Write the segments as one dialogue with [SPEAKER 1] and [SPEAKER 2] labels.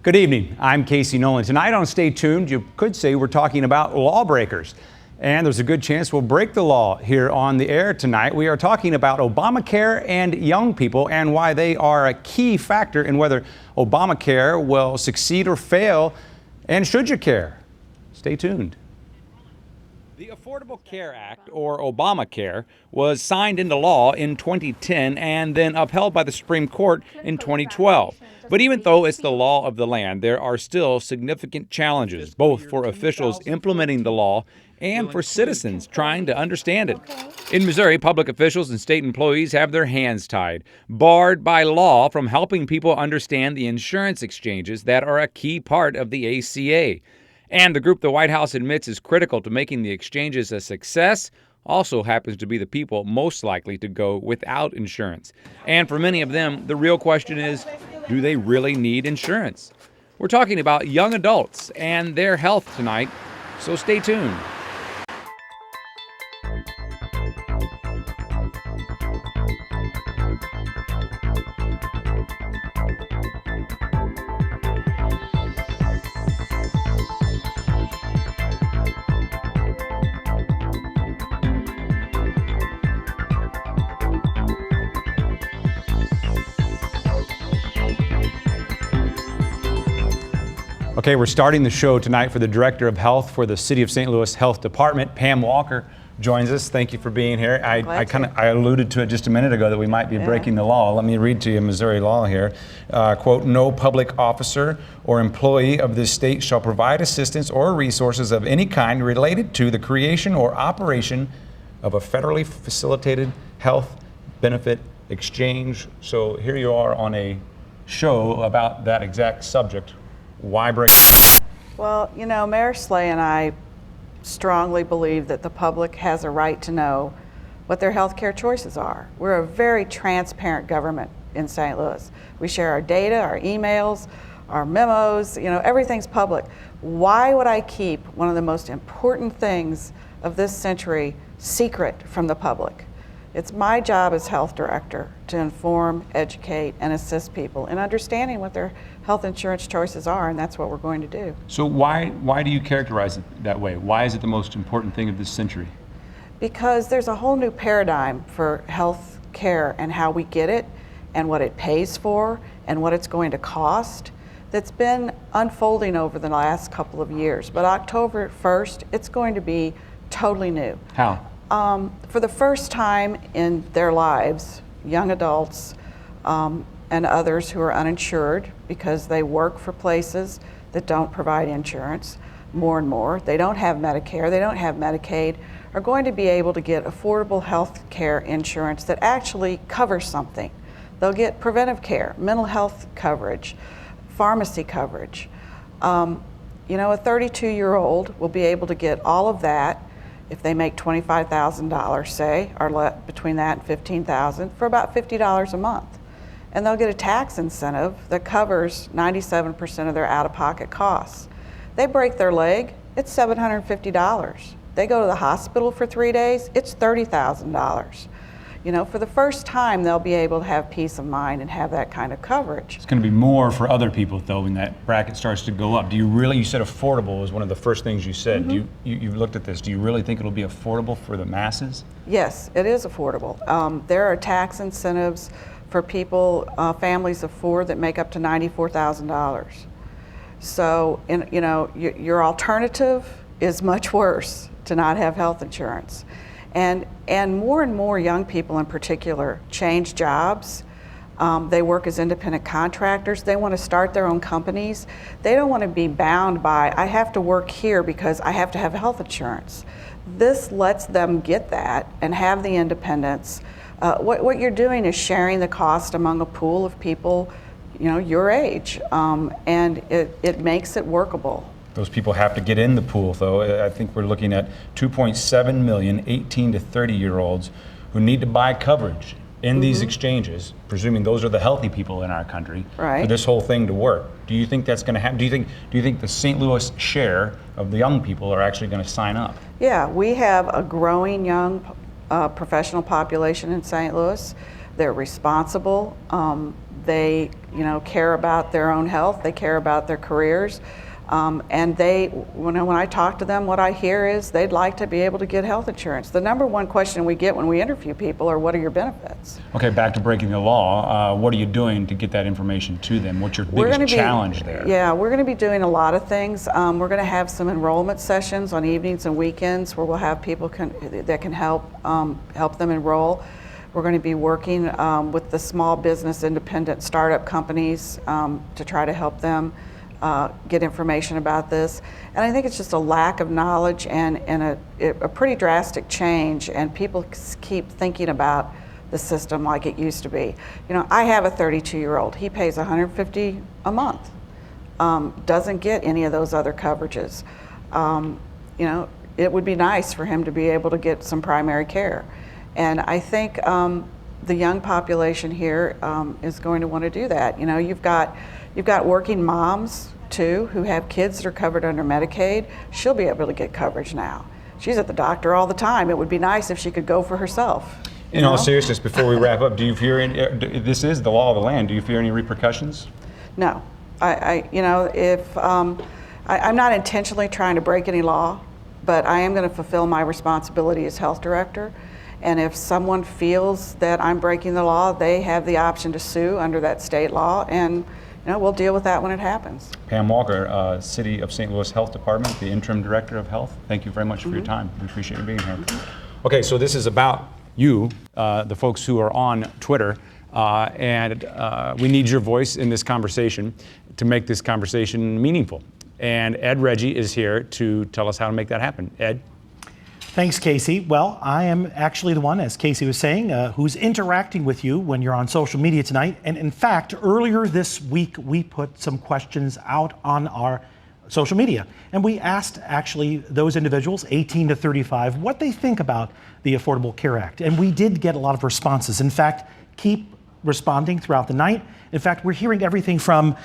[SPEAKER 1] Good evening. I'm Casey Nolan. Tonight on Stay Tuned, you could say we're talking about lawbreakers. And there's a good chance we'll break the law here on the air tonight. We are talking about Obamacare and young people and why they are a key factor in whether Obamacare will succeed or fail. And should you care? Stay tuned. The Affordable Care Act, or Obamacare, was signed into law in 2010 and then upheld by the Supreme Court in 2012. But even though it's the law of the land, there are still significant challenges, both for officials implementing the law and for citizens trying to understand it. In Missouri, public officials and state employees have their hands tied, barred by law from helping people understand the insurance exchanges that are a key part of the ACA. And the group the White House admits is critical to making the exchanges a success also happens to be the people most likely to go without insurance. And for many of them, the real question is, do they really need insurance? We're talking about young adults and their health tonight, so stay tuned. Okay, we're starting the show tonight for the Director of Health for the City of St. Louis Health Department. Pam Walker joins us. Thank you for being here. I alluded to it just a minute ago that we might be breaking the law. Let me read to you Missouri law here. Quote, no public officer or employee of this state shall provide assistance or resources of any kind related to the creation or operation of a federally facilitated health benefit exchange. So here you are on a show about that exact subject. Why break?
[SPEAKER 2] Well, you know, Mayor Slay and I strongly believe that the public has a right to know what their health care choices are. We're a very transparent government in St. Louis. We share our data, our emails, our memos, you know, everything's public. Why would I keep one of the most important things of this century secret from the public? It's my job as health director to inform, educate, and assist people in understanding what their health insurance choices are, and that's what we're going to do.
[SPEAKER 1] So why do you characterize it that way? Why is it the most important thing of this century?
[SPEAKER 2] Because there's a whole new paradigm for health care and how we get it and what it pays for and what it's going to cost that's been unfolding over the last couple of years. But October 1st, it's going to be totally new.
[SPEAKER 1] How?
[SPEAKER 2] For the first time in their lives, young adults and others who are uninsured because they work for places that don't provide insurance, more and more, they don't have Medicare, they don't have Medicaid, are going to be able to get affordable health care insurance that actually covers something. They'll get preventive care, mental health coverage, pharmacy coverage. You know, a 32-year-old will be able to get all of that if they make $25,000, say, or between that and $15,000, for about $50 a month. And they'll get a tax incentive that covers 97% of their out-of-pocket costs. They break their leg, it's $750. They go to the hospital for 3 days, it's $30,000. You know, for the first time, they'll be able to have peace of mind and have that kind of coverage.
[SPEAKER 1] It's going to be more for other people, though, when that bracket starts to go up. Do you really, you said affordable was one of the first things you said. Mm-hmm. You've looked at this. Do you really think it'll be affordable for the masses? Yes,
[SPEAKER 2] it is affordable. There are tax incentives for people, families of four that make up to $94,000. So, you know, your alternative is much worse to not have health insurance. And more young people in particular change jobs. They work as independent contractors. They want to start their own companies. They don't want to be bound by, I have to work here because I have to have health insurance. This lets them get that and have the independence. What you're doing is sharing the cost among a pool of people, you know, your age, and it makes it workable.
[SPEAKER 1] Those people have to get in the pool, though. I think we're looking at 2.7 million 18 to 30-year-olds who need to buy coverage in these exchanges, presuming those are the healthy people in our country, for this whole thing to work. Do you think that's going to happen? Do you think the St. Louis share of the young people are actually going to sign up?
[SPEAKER 2] Yeah, we have a growing young professional population in St. Louis. They're responsible. They, care about their own health. They care about their careers. And when I talk to them, what I hear is they'd like to be able to get health insurance. The number one question we get when we interview people are, what are your benefits?
[SPEAKER 1] Okay, back to breaking the law. What are you doing to get that information to them? What's your biggest challenge there?
[SPEAKER 2] Yeah, we're going to be doing a lot of things. We're going to have some enrollment sessions on evenings and weekends where we'll have people that can help them enroll. We're going to be working with the small business independent startup companies to try to help them get information about this. And I think it's just a lack of knowledge and a pretty drastic change, and people keep thinking about the system like it used to be. I have a 32-year-old. He pays $150 a month. Doesn't get any of those other coverages. It would be nice for him to be able to get some primary care. And I think the young population here is going to want to do that. You've got working moms too who have kids that are covered under Medicaid. She'll be able to get coverage now. She's at the doctor all the time. It would be nice if she could go for herself.
[SPEAKER 1] In all seriousness, before we wrap up, do you fear this is the law of the land? Do you fear any repercussions?
[SPEAKER 2] No, I'm not intentionally trying to break any law, but I am going to fulfill my responsibility as health director. And if someone feels that I'm breaking the law, they have the option to sue under that state law, and we'll deal with that when it happens.
[SPEAKER 1] Pam Walker, City of St. Louis Health Department, the Interim Director of Health. Thank you very much for your time. We appreciate you being here. Okay, so this is about you, the folks who are on Twitter, and we need your voice in this conversation to make this conversation meaningful. And Ed Reggie is here to tell us how to make that happen. Ed?
[SPEAKER 3] Thanks, Casey. Well, I am actually the one, as Casey was saying, who's interacting with you when you're on social media tonight. And in fact, earlier this week, we put some questions out on our social media. And we asked actually those individuals, 18 to 35, what they think about the Affordable Care Act. And we did get a lot of responses. In fact, keep responding throughout the night. In fact, we're hearing everything from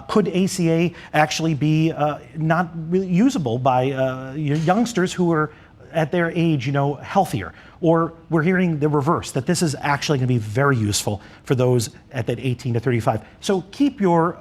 [SPEAKER 3] could ACA actually be not really usable by youngsters who are at their age, healthier, or we're hearing the reverse, that this is actually going to be very useful for those at that 18 to 35. So keep your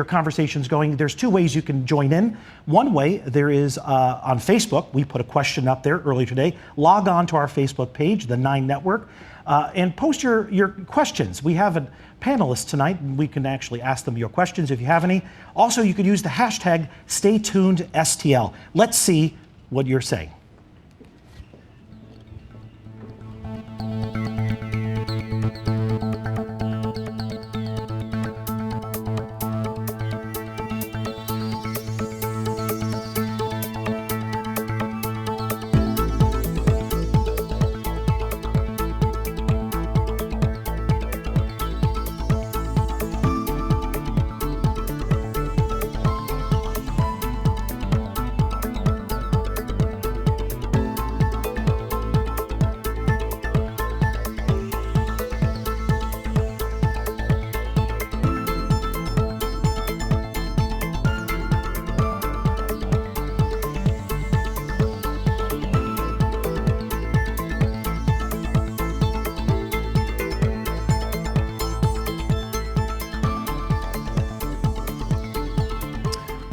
[SPEAKER 3] conversations going. There's two ways you can join in. One way, there is on Facebook. We put a question up there earlier today. Log on to our Facebook page, the 9 Network, and post your questions. We have a panelist tonight, and we can actually ask them your questions if you have any. Also, you could use the hashtag StayTunedSTL. Let's see what you're saying.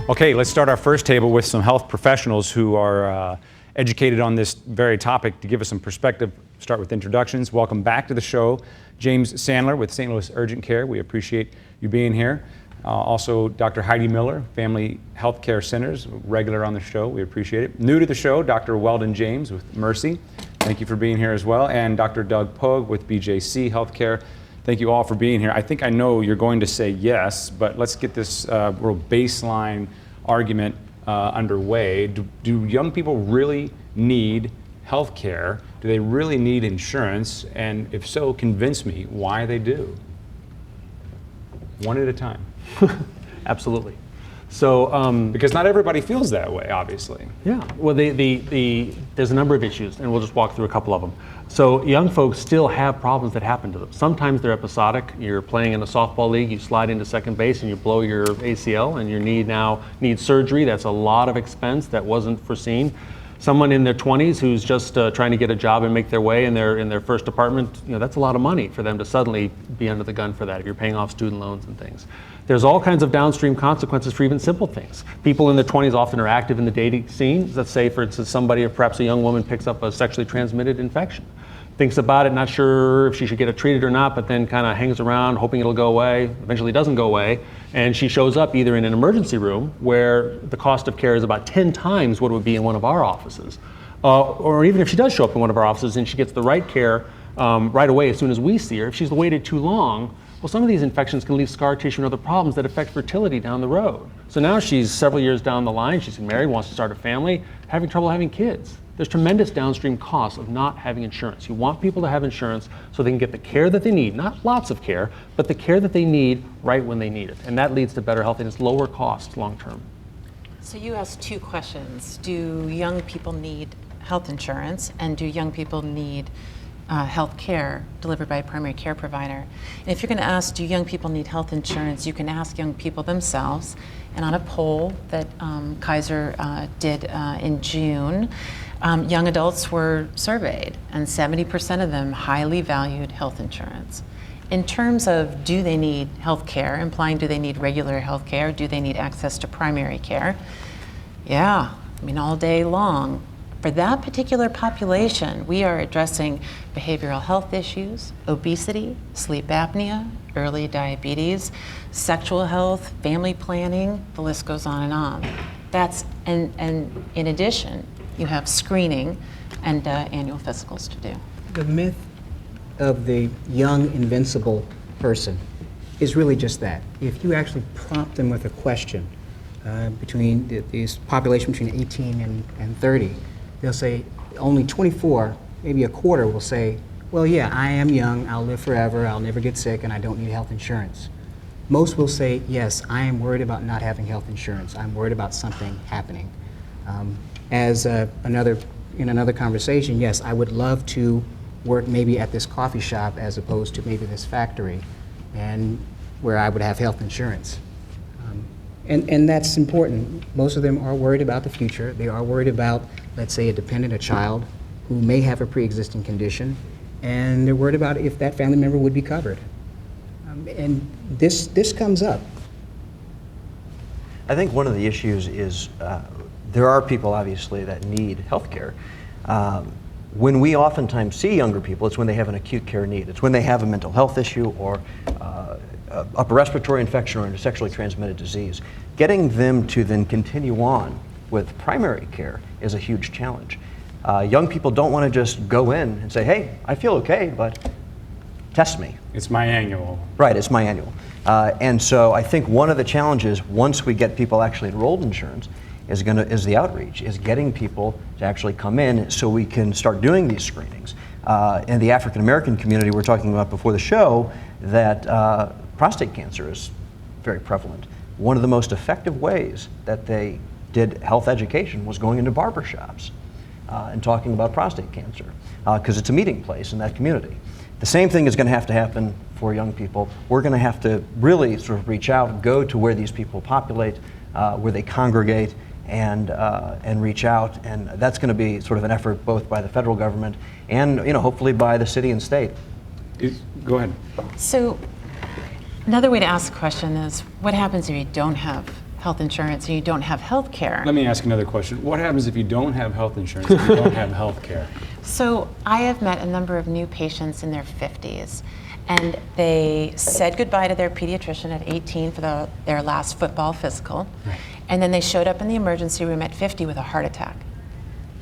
[SPEAKER 1] Okay, let's start our first table with some health professionals who are educated on this very topic to give us some perspective. Start with introductions. Welcome back to the show, James Sandler with St. Louis Urgent Care. We appreciate you being here. Also, Dr. Heidi Miller, Family Health Care Centers, regular on the show. We appreciate it. New to the show, Dr. Weldon James with Mercy. Thank you for being here as well. And Dr. Doug Pogue with BJC Healthcare. Thank you all for being here. I think I know you're going to say yes, but let's get this real baseline argument underway. Do young people really need health care? Do they really need insurance? And if so, convince me why they do. One at a time.
[SPEAKER 4] Absolutely. So,
[SPEAKER 1] because not everybody feels that way, obviously.
[SPEAKER 4] yeah, well, there's a number of issues, and we'll just walk through a couple of them. So young folks still have problems that happen to them. Sometimes they're episodic. You're playing in a softball league, you slide into second base and you blow your ACL, and your knee now needs surgery. That's a lot of expense that wasn't foreseen. Someone in their 20s who's just trying to get a job and make their way in their first apartment, that's a lot of money for them to suddenly be under the gun for that if you're paying off student loans and things. There's all kinds of downstream consequences for even simple things. People in their 20s often are active in the dating scene. Let's say, for instance, somebody, or perhaps a young woman, picks up a sexually transmitted infection. Thinks about it, not sure if she should get it treated or not, but then kind of hangs around hoping it'll go away. Eventually doesn't go away, and she shows up either in an emergency room where the cost of care is about 10 times what it would be in one of our offices, or even if she does show up in one of our offices and she gets the right care right away as soon as we see her. If she's waited too long, well, some of these infections can leave scar tissue and other problems that affect fertility down the road. So now she's several years down the line, she's married, wants to start a family, having trouble having kids. There's tremendous downstream costs of not having insurance. You want people to have insurance so they can get the care that they need, not lots of care, but the care that they need right when they need it. And that leads to better health and it's lower cost long term.
[SPEAKER 5] So you asked two questions. Do young people need health insurance, and do young people need health care delivered by a primary care provider? And if you're going to ask, do young people need health insurance, you can ask young people themselves. And on a poll that Kaiser did in June, young adults were surveyed, and 70% of them highly valued health insurance. In terms of do they need health care, implying do they need regular health care, do they need access to primary care? Yeah, all day long. For that particular population, we are addressing behavioral health issues, obesity, sleep apnea, early diabetes, sexual health, family planning, the list goes on and on. And in addition, you have screening and annual physicals to do.
[SPEAKER 6] The myth of the young, invincible person is really just that. If you actually prompt them with a question between this population between 18 and 30, they'll say only 24, maybe a quarter will say, well, yeah, I am young, I'll live forever, I'll never get sick, and I don't need health insurance. Most will say, yes, I am worried about not having health insurance. I'm worried about something happening. In another conversation, yes, I would love to work maybe at this coffee shop as opposed to maybe this factory, and where I would have health insurance. And that's important. Most of them are worried about the future. They are worried about, let's say, a child who may have a pre-existing condition, and they're worried about if that family member would be covered. And this comes up.
[SPEAKER 7] I think one of the issues is there are people, obviously, that need health care. When we oftentimes see younger people, it's when they have an acute care need. It's when they have a mental health issue or upper respiratory infection or a sexually transmitted disease. Getting them to then continue on with primary care is a huge challenge. Young people don't want to just go in and say, hey, I feel okay, but test me.
[SPEAKER 1] It's my annual.
[SPEAKER 7] Right, it's my annual. And so I think one of the challenges, once we get people actually enrolled in insurance, is the outreach, is getting people to actually come in so we can start doing these screenings. In the African American community, we were talking about before the show that prostate cancer is very prevalent. One of the most effective ways that they did health education was going into barbershops and talking about prostate cancer, because it's a meeting place in that community. The same thing is going to have to happen for young people. We're going to have to really sort of reach out, go to where these people populate, where they congregate, and reach out. And that's going to be sort of an effort both by the federal government and hopefully by the city and state.
[SPEAKER 1] Go ahead.
[SPEAKER 5] So another way to ask the question is, what happens if you don't have health insurance and you don't have health care?
[SPEAKER 1] Let me ask another question. What happens if you don't have health insurance and you don't have health care?
[SPEAKER 5] So I have met a number of new patients in their 50s, and they said goodbye to their pediatrician at 18 for their last football physical, right. And then they showed up in the emergency room at 50 with a heart attack.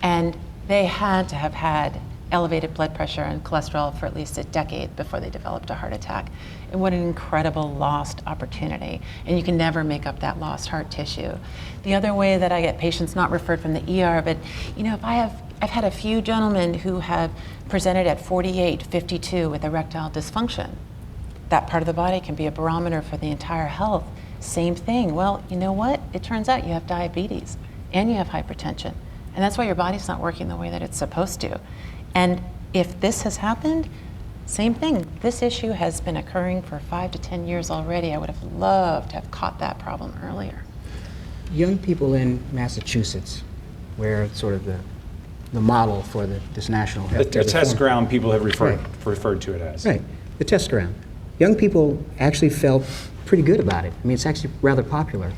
[SPEAKER 5] And they had to have had elevated blood pressure and cholesterol for at least a decade before they developed a heart attack. And what an incredible lost opportunity. And you can never make up that lost heart tissue. The other way that I get patients not referred from the ER, but I've had a few gentlemen who have presented at 48, 52 with erectile dysfunction. That part of the body can be a barometer for the entire health. Same thing. Well, you know what? It turns out you have diabetes and you have hypertension. And that's why your body's not working the way that it's supposed to. And if this has happened, same thing. This issue has been occurring for 5 to 10 years already. I would have loved to have caught that problem earlier.
[SPEAKER 6] Young people in Massachusetts, where sort of the the model for this national health
[SPEAKER 1] The
[SPEAKER 6] care
[SPEAKER 1] test
[SPEAKER 6] reform.
[SPEAKER 1] ground people have
[SPEAKER 6] Right.
[SPEAKER 1] referred to it as.
[SPEAKER 6] Right, the test ground. Young people actually felt pretty good about it. I mean, it's actually rather popular.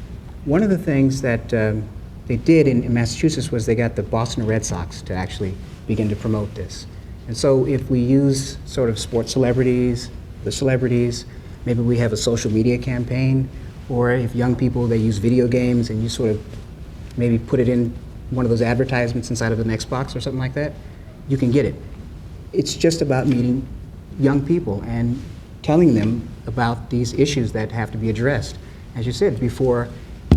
[SPEAKER 6] One of the things that they did in Massachusetts was they got the Boston Red Sox to actually begin to promote this. And so if we use sort of sports celebrities, the celebrities, maybe we have a social media campaign, or if young people, they use video games and you sort of maybe put it in one of those advertisements inside of an Xbox or something like that, you can get it. It's just about meeting young people and telling them about these issues that have to be addressed, as you said, before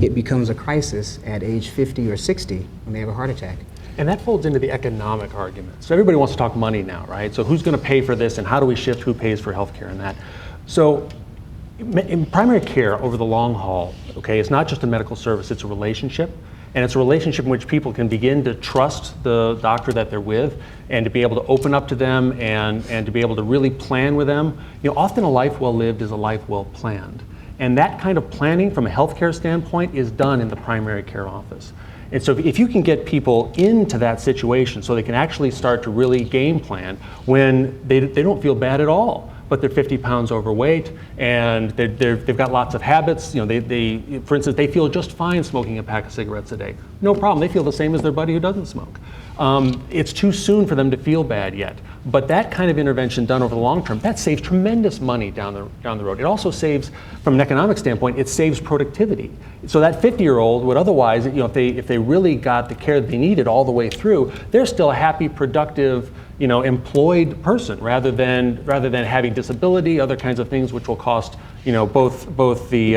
[SPEAKER 6] it becomes a crisis at age 50 or 60 when they have a heart attack.
[SPEAKER 4] And that folds into the economic argument. So everybody wants to talk money now, right? So who's going to pay for this, and how do we shift who pays for healthcare and that? So in primary care over the long haul, okay, it's not just a medical service, it's a relationship. And it's a relationship in which people can begin to trust the doctor that they're with, and to be able to open up to them, and to be able to really plan with them. You know, often a life well lived is a life well planned. And that kind of planning from a healthcare standpoint is done in the primary care office. And so if you can get people into that situation so they can actually start to really game plan when they don't feel bad at all, but they're 50 pounds overweight and they've got lots of habits. You know, they, for instance, they feel just fine smoking a pack of cigarettes a day. No problem, they feel the same as their buddy who doesn't smoke. It's too soon for them to feel bad yet. But that kind of intervention done over the long term, that saves tremendous money down the road. It also saves, from an economic standpoint, it saves productivity. So that 50-year-old would otherwise, you know, if they really got the care that they needed all the way through, they're still a happy, productive, you know, employed person, rather than having disability, other kinds of things which will cost, you know, both the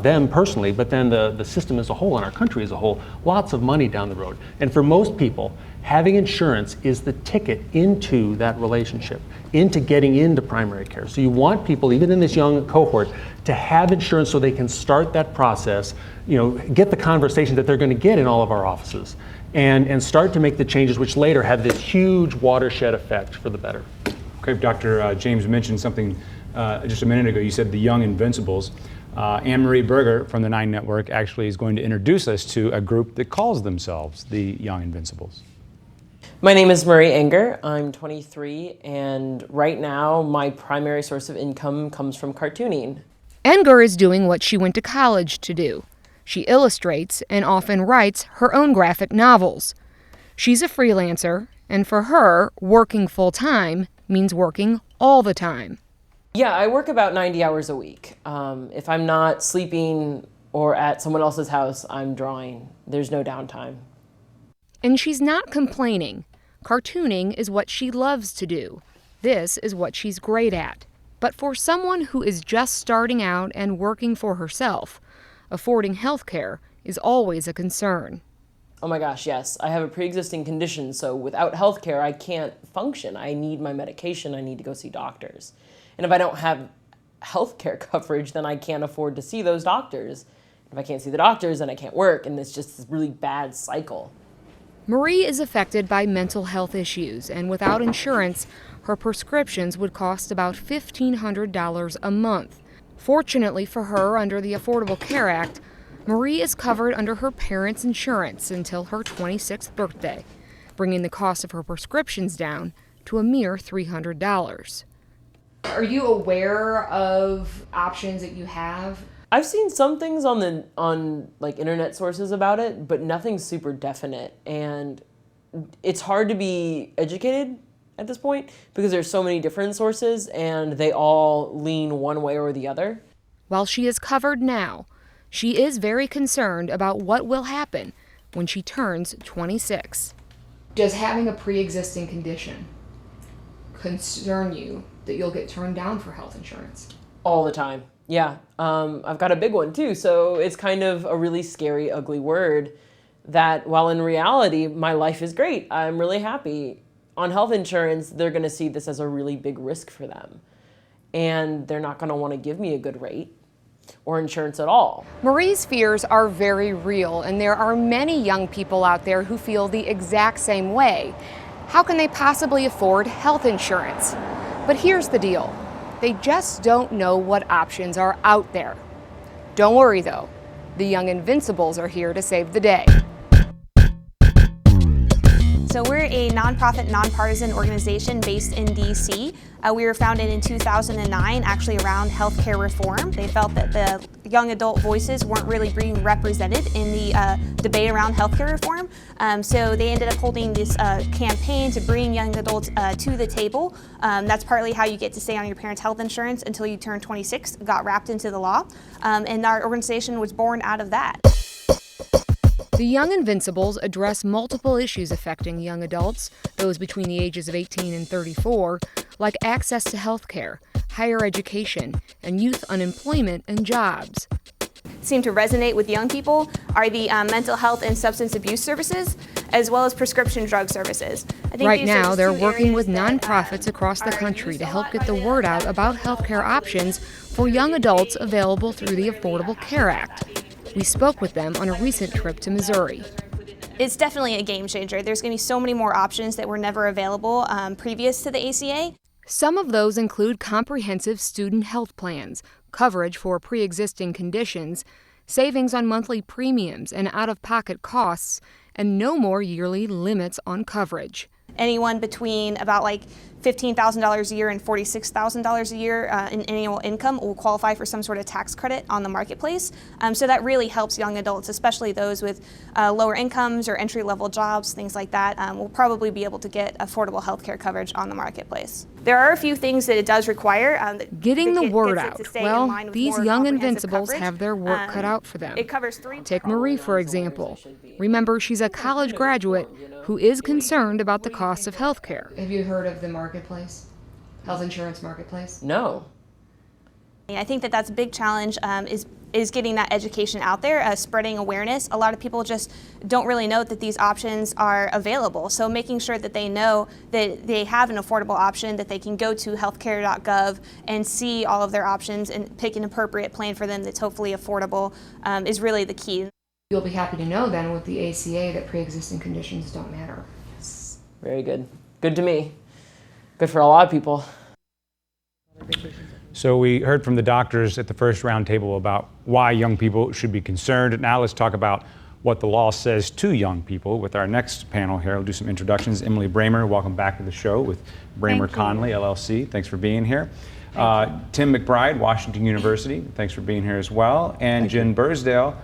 [SPEAKER 4] them personally, but then the system as a whole and our country as a whole, lots of money down the road. And for most people, having insurance is the ticket into that relationship, into getting into primary care. So you want people, even in this young cohort, to have insurance so they can start that process, you know, get the conversation that they're going to get in all of our offices, and start to make the changes which later have this huge watershed effect for the better.
[SPEAKER 1] Okay, Dr. James mentioned something just a minute ago. You said the Young Invincibles. Anne-Marie Berger from the 9 Network actually is going to introduce us to a group that calls themselves the Young Invincibles.
[SPEAKER 8] My name is Marie Enger. I'm 23, and right now my primary source of income comes from cartooning.
[SPEAKER 9] Enger is doing what she went to college to do. She illustrates and often writes her own graphic novels. She's a freelancer, and for her, working full-time means working all the time.
[SPEAKER 8] Yeah, I work about 90 hours a week. If I'm not sleeping or at someone else's house, I'm drawing. There's no downtime.
[SPEAKER 9] And she's not complaining. Cartooning is what she loves to do. This is what she's great at. But for someone who is just starting out and working for herself, affording health care is always a concern.
[SPEAKER 8] Oh my gosh, yes. I have a pre-existing condition, so without health care, I can't function. I need my medication. I need to go see doctors. And if I don't have health care coverage, then I can't afford to see those doctors. If I can't see the doctors, then I can't work, and it's just this really bad cycle.
[SPEAKER 9] Marie is affected by mental health issues, and without insurance, her prescriptions would cost about $1,500 a month. Fortunately for her, under the Affordable Care Act, Marie is covered under her parents' insurance until her 26th birthday, bringing the cost of her prescriptions down to a mere $300. Are you aware of options that you have?
[SPEAKER 8] I've seen some things on like internet sources about it, but nothing super definite. And it's hard to be educated at this point because there's so many different sources and they all lean one way or the other.
[SPEAKER 9] While she is covered now, she is very concerned about what will happen when she turns 26. Does having a pre-existing condition concern you that you'll get turned down for health insurance?
[SPEAKER 8] All the time. Yeah, I've got a big one too, so it's kind of a really scary, ugly word that while in reality, my life is great, I'm really happy. On health insurance, they're gonna see this as a really big risk for them. And they're not gonna wanna give me a good rate or insurance at all.
[SPEAKER 9] Marie's fears are very real, and there are many young people out there who feel the exact same way. How can they possibly afford health insurance? But here's the deal. They just don't know what options are out there. Don't worry though, the Young Invincibles are here to save the day.
[SPEAKER 10] So we're a nonprofit, nonpartisan organization based in DC. We were founded in 2009, actually around healthcare reform. They felt that the young adult voices weren't really being represented in the debate around healthcare reform. So they ended up holding this campaign to bring young adults to the table. That's partly how you get to stay on your parents' health insurance until you turn 26, got wrapped into the law. And our organization was born out of that.
[SPEAKER 9] The Young Invincibles address multiple issues affecting young adults, those between the ages of 18 and 34, like access to health care, higher education, and youth unemployment and jobs.
[SPEAKER 10] Seem to resonate with young people are the mental health and substance abuse services, as well as prescription drug services.
[SPEAKER 9] Right now, they're working with nonprofits across the country to help get the word out about healthcare options for young adults available through the Affordable Care Act. We spoke with them on a recent trip to Missouri.
[SPEAKER 10] It's definitely a game changer. There's going to be so many more options that were never available previous to the ACA.
[SPEAKER 9] Some of those include comprehensive student health plans, coverage for pre-existing conditions, savings on monthly premiums and out-of-pocket costs, and no more yearly limits on coverage.
[SPEAKER 10] Anyone between about like $15,000 a year and $46,000 a year in annual income will qualify for some sort of tax credit on the marketplace. So that really helps young adults, especially those with lower incomes or entry-level jobs, things like that, will probably be able to get affordable health care coverage on the marketplace. There are a few things that it does require.
[SPEAKER 9] Getting the word out. Well, these young invincibles have their work cut out for them.
[SPEAKER 10] It covers three.
[SPEAKER 9] Take Marie, for example. Remember, she's a college graduate who is concerned about the cost of health care.
[SPEAKER 11] Have you heard of the marketplace? Health insurance marketplace?
[SPEAKER 8] No.
[SPEAKER 10] I think that that's a big challenge is getting that education out there, spreading awareness. A lot of people just don't really know that these options are available. So making sure that they know that they have an affordable option, that they can go to healthcare.gov and see all of their options and pick an appropriate plan for them that's hopefully affordable is really the key.
[SPEAKER 11] You'll be happy to know then with the ACA that pre-existing conditions don't matter.
[SPEAKER 8] Yes. Very good. Good to me. Good for a lot of people.
[SPEAKER 1] So we heard from the doctors at the first roundtable about why young people should be concerned. Now let's talk about what the law says to young people with our next panel here. We'll do some introductions. Emily Bramer, welcome back to the show with Bramer Conley, LLC. Thanks for being here. Tim McBride, Washington University. Thanks for being here as well. And Jen Bursdale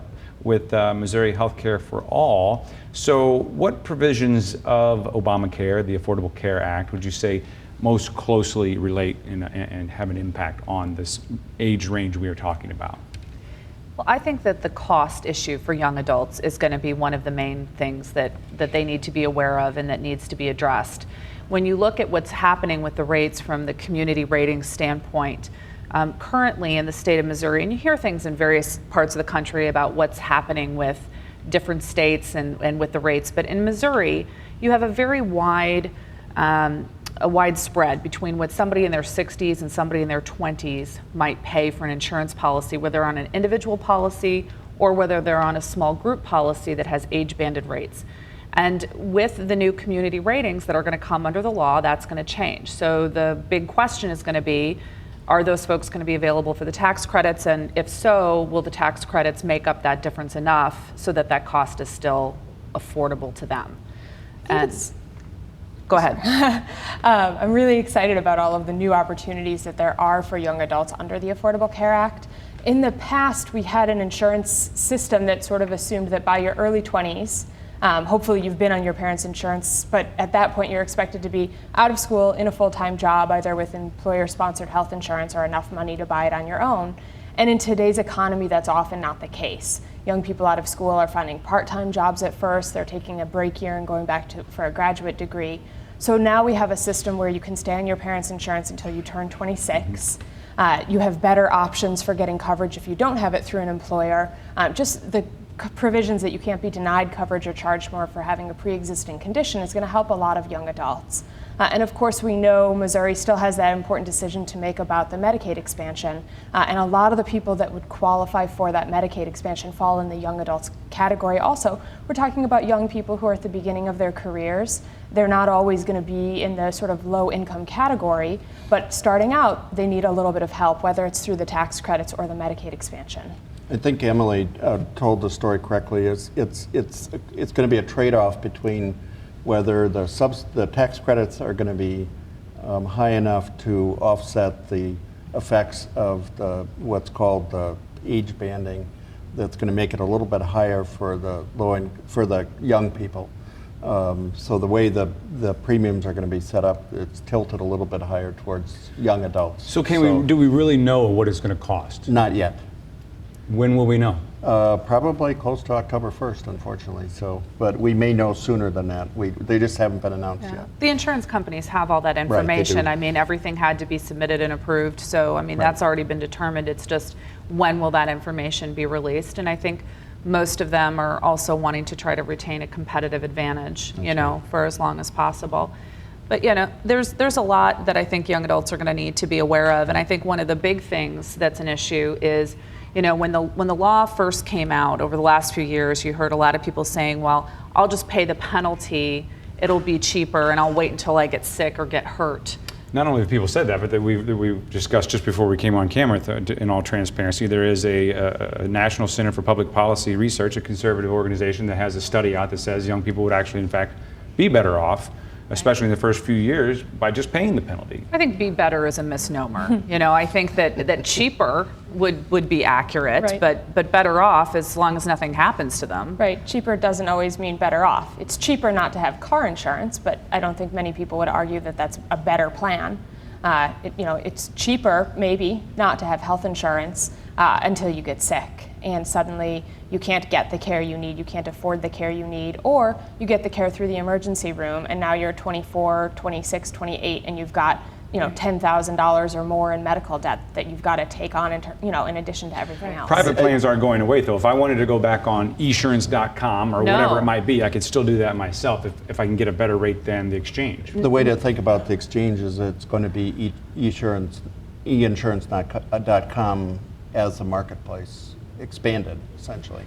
[SPEAKER 1] with Missouri Healthcare for All. So what provisions of Obamacare, the Affordable Care Act, would you say most closely relate and have an impact on this age range we are talking about?
[SPEAKER 12] Well, I think that the cost issue for young adults is going to be one of the main things that they need to be aware of and that needs to be addressed. When you look at what's happening with the rates from the community rating standpoint, currently in the state of Missouri, and you hear things in various parts of the country about what's happening with different states and with the rates, but in Missouri, you have a very wide spread between what somebody in their 60s and somebody in their 20s might pay for an insurance policy, whether they're on an individual policy or whether they're on a small group policy that has age-banded rates. And with the new community ratings that are going to come under the law, that's going to change. So the big question is going to be, are those folks going to be available for the tax credits? And if so, will the tax credits make up that difference enough so that that cost is still affordable to them? And go ahead.
[SPEAKER 13] I'm really excited about all of the new opportunities that there are for young adults under the Affordable Care Act. In the past, we had an insurance system that sort of assumed that by your early 20s, hopefully you've been on your parents' insurance, but at that point you're expected to be out of school in a full-time job, either with employer-sponsored health insurance or enough money to buy it on your own. And in today's economy, that's often not the case. Young people out of school are finding part-time jobs at first, they're taking a break year and going back for a graduate degree. So now we have a system where you can stay on your parents' insurance until you turn 26. You have better options for getting coverage if you don't have it through an employer. Just the provisions that you can't be denied coverage or charged more for having a pre-existing condition is going to help a lot of young adults. And of course, we know Missouri still has that important decision to make about the Medicaid expansion. And a lot of the people that would qualify for that Medicaid expansion fall in the young adults category also. We're talking about young people who are at the beginning of their careers. They're not always going to be in the sort of low income category, but starting out, they need a little bit of help, whether it's through the tax credits or the Medicaid expansion.
[SPEAKER 14] I think Emily told the story correctly. It's going to be a trade-off between whether the tax credits are going to be high enough to offset the effects of what's called the age banding, that's going to make it a little bit higher for the young people. So the way the premiums are going to be set up, it's tilted a little bit higher towards young adults.
[SPEAKER 1] So do we really know what it's going to cost?
[SPEAKER 14] Not yet.
[SPEAKER 1] When will we know?
[SPEAKER 14] Probably close to October 1st, unfortunately. But we may know sooner than that. They just haven't been announced yet.
[SPEAKER 12] The insurance companies have all that information. I mean, everything had to be submitted and approved. So, I mean, that's already been determined. It's just when will that information be released? And I think most of them are also wanting to try to retain a competitive advantage, for as long as possible. But, there's a lot that I think young adults are going to need to be aware of. And I think one of the big things that's an issue is, when the law first came out over the last few years, you heard a lot of people saying, well, I'll just pay the penalty, it'll be cheaper, and I'll wait until I get sick or get hurt.
[SPEAKER 1] Not only have people said that, but that we discussed just before we came on camera, in all transparency, there is a National Center for Public Policy Research, a conservative organization that has a study out that says young people would actually, in fact, be better off, especially in the first few years, by just paying the penalty.
[SPEAKER 12] I think be better is a misnomer. I think that cheaper would be accurate,
[SPEAKER 13] Right.
[SPEAKER 12] but better off as long as nothing happens to them.
[SPEAKER 13] Right, cheaper doesn't always mean better off. It's cheaper not to have car insurance, but I don't think many people would argue that that's a better plan. It's cheaper maybe not to have health insurance until you get sick and suddenly you can't get the care you need, you can't afford the care you need, or you get the care through the emergency room and now you're 24, 26, 28 and you've got $10,000 or more in medical debt that you've got to take on in addition to everything else.
[SPEAKER 1] Private plans aren't going away, though. If I wanted to go back on esurance.com or whatever it might be, I could still do that myself if I can get a better rate than the exchange.
[SPEAKER 14] The way to think about the exchange is it's going to be einsurance.com as a marketplace expanded, essentially.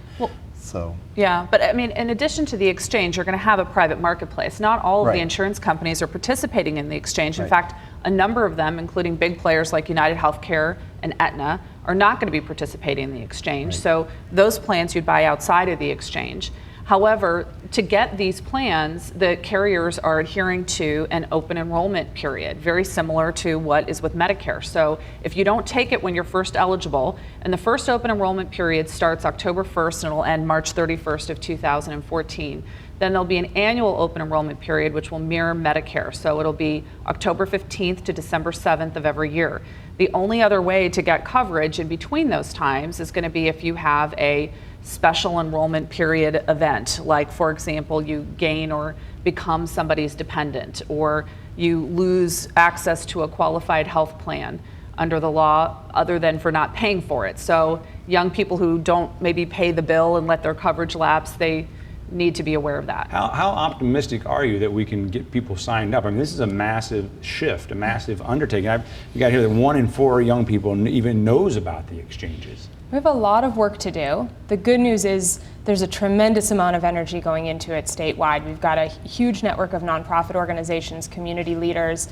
[SPEAKER 12] Yeah, but I mean, in addition to the exchange, you're going to have a private marketplace. Not all of the insurance companies are participating in the exchange. In fact, a number of them, including big players like United Healthcare and Aetna, are not going to be participating in the exchange. So those plans you'd buy outside of the exchange. However, to get these plans, the carriers are adhering to an open enrollment period, very similar to what is with Medicare. So if you don't take it when you're first eligible, and the first open enrollment period starts October 1st and it'll end March 31st of 2014, then there'll be an annual open enrollment period which will mirror Medicare. So it'll be October 15th to December 7th of every year. The only other way to get coverage in between those times is going to be if you have a special enrollment period event, like for example, you gain or become somebody's dependent, or you lose access to a qualified health plan under the law other than for not paying for it. So young people who don't maybe pay the bill and let their coverage lapse, they need to be aware of that.
[SPEAKER 1] How optimistic are you that we can get people signed up? I mean, this is a massive shift, a massive undertaking. You got to hear that 1 in 4 young people even knows about the exchanges.
[SPEAKER 13] We have a lot of work to do. The good news is there's a tremendous amount of energy going into it statewide. We've got a huge network of nonprofit organizations, community leaders,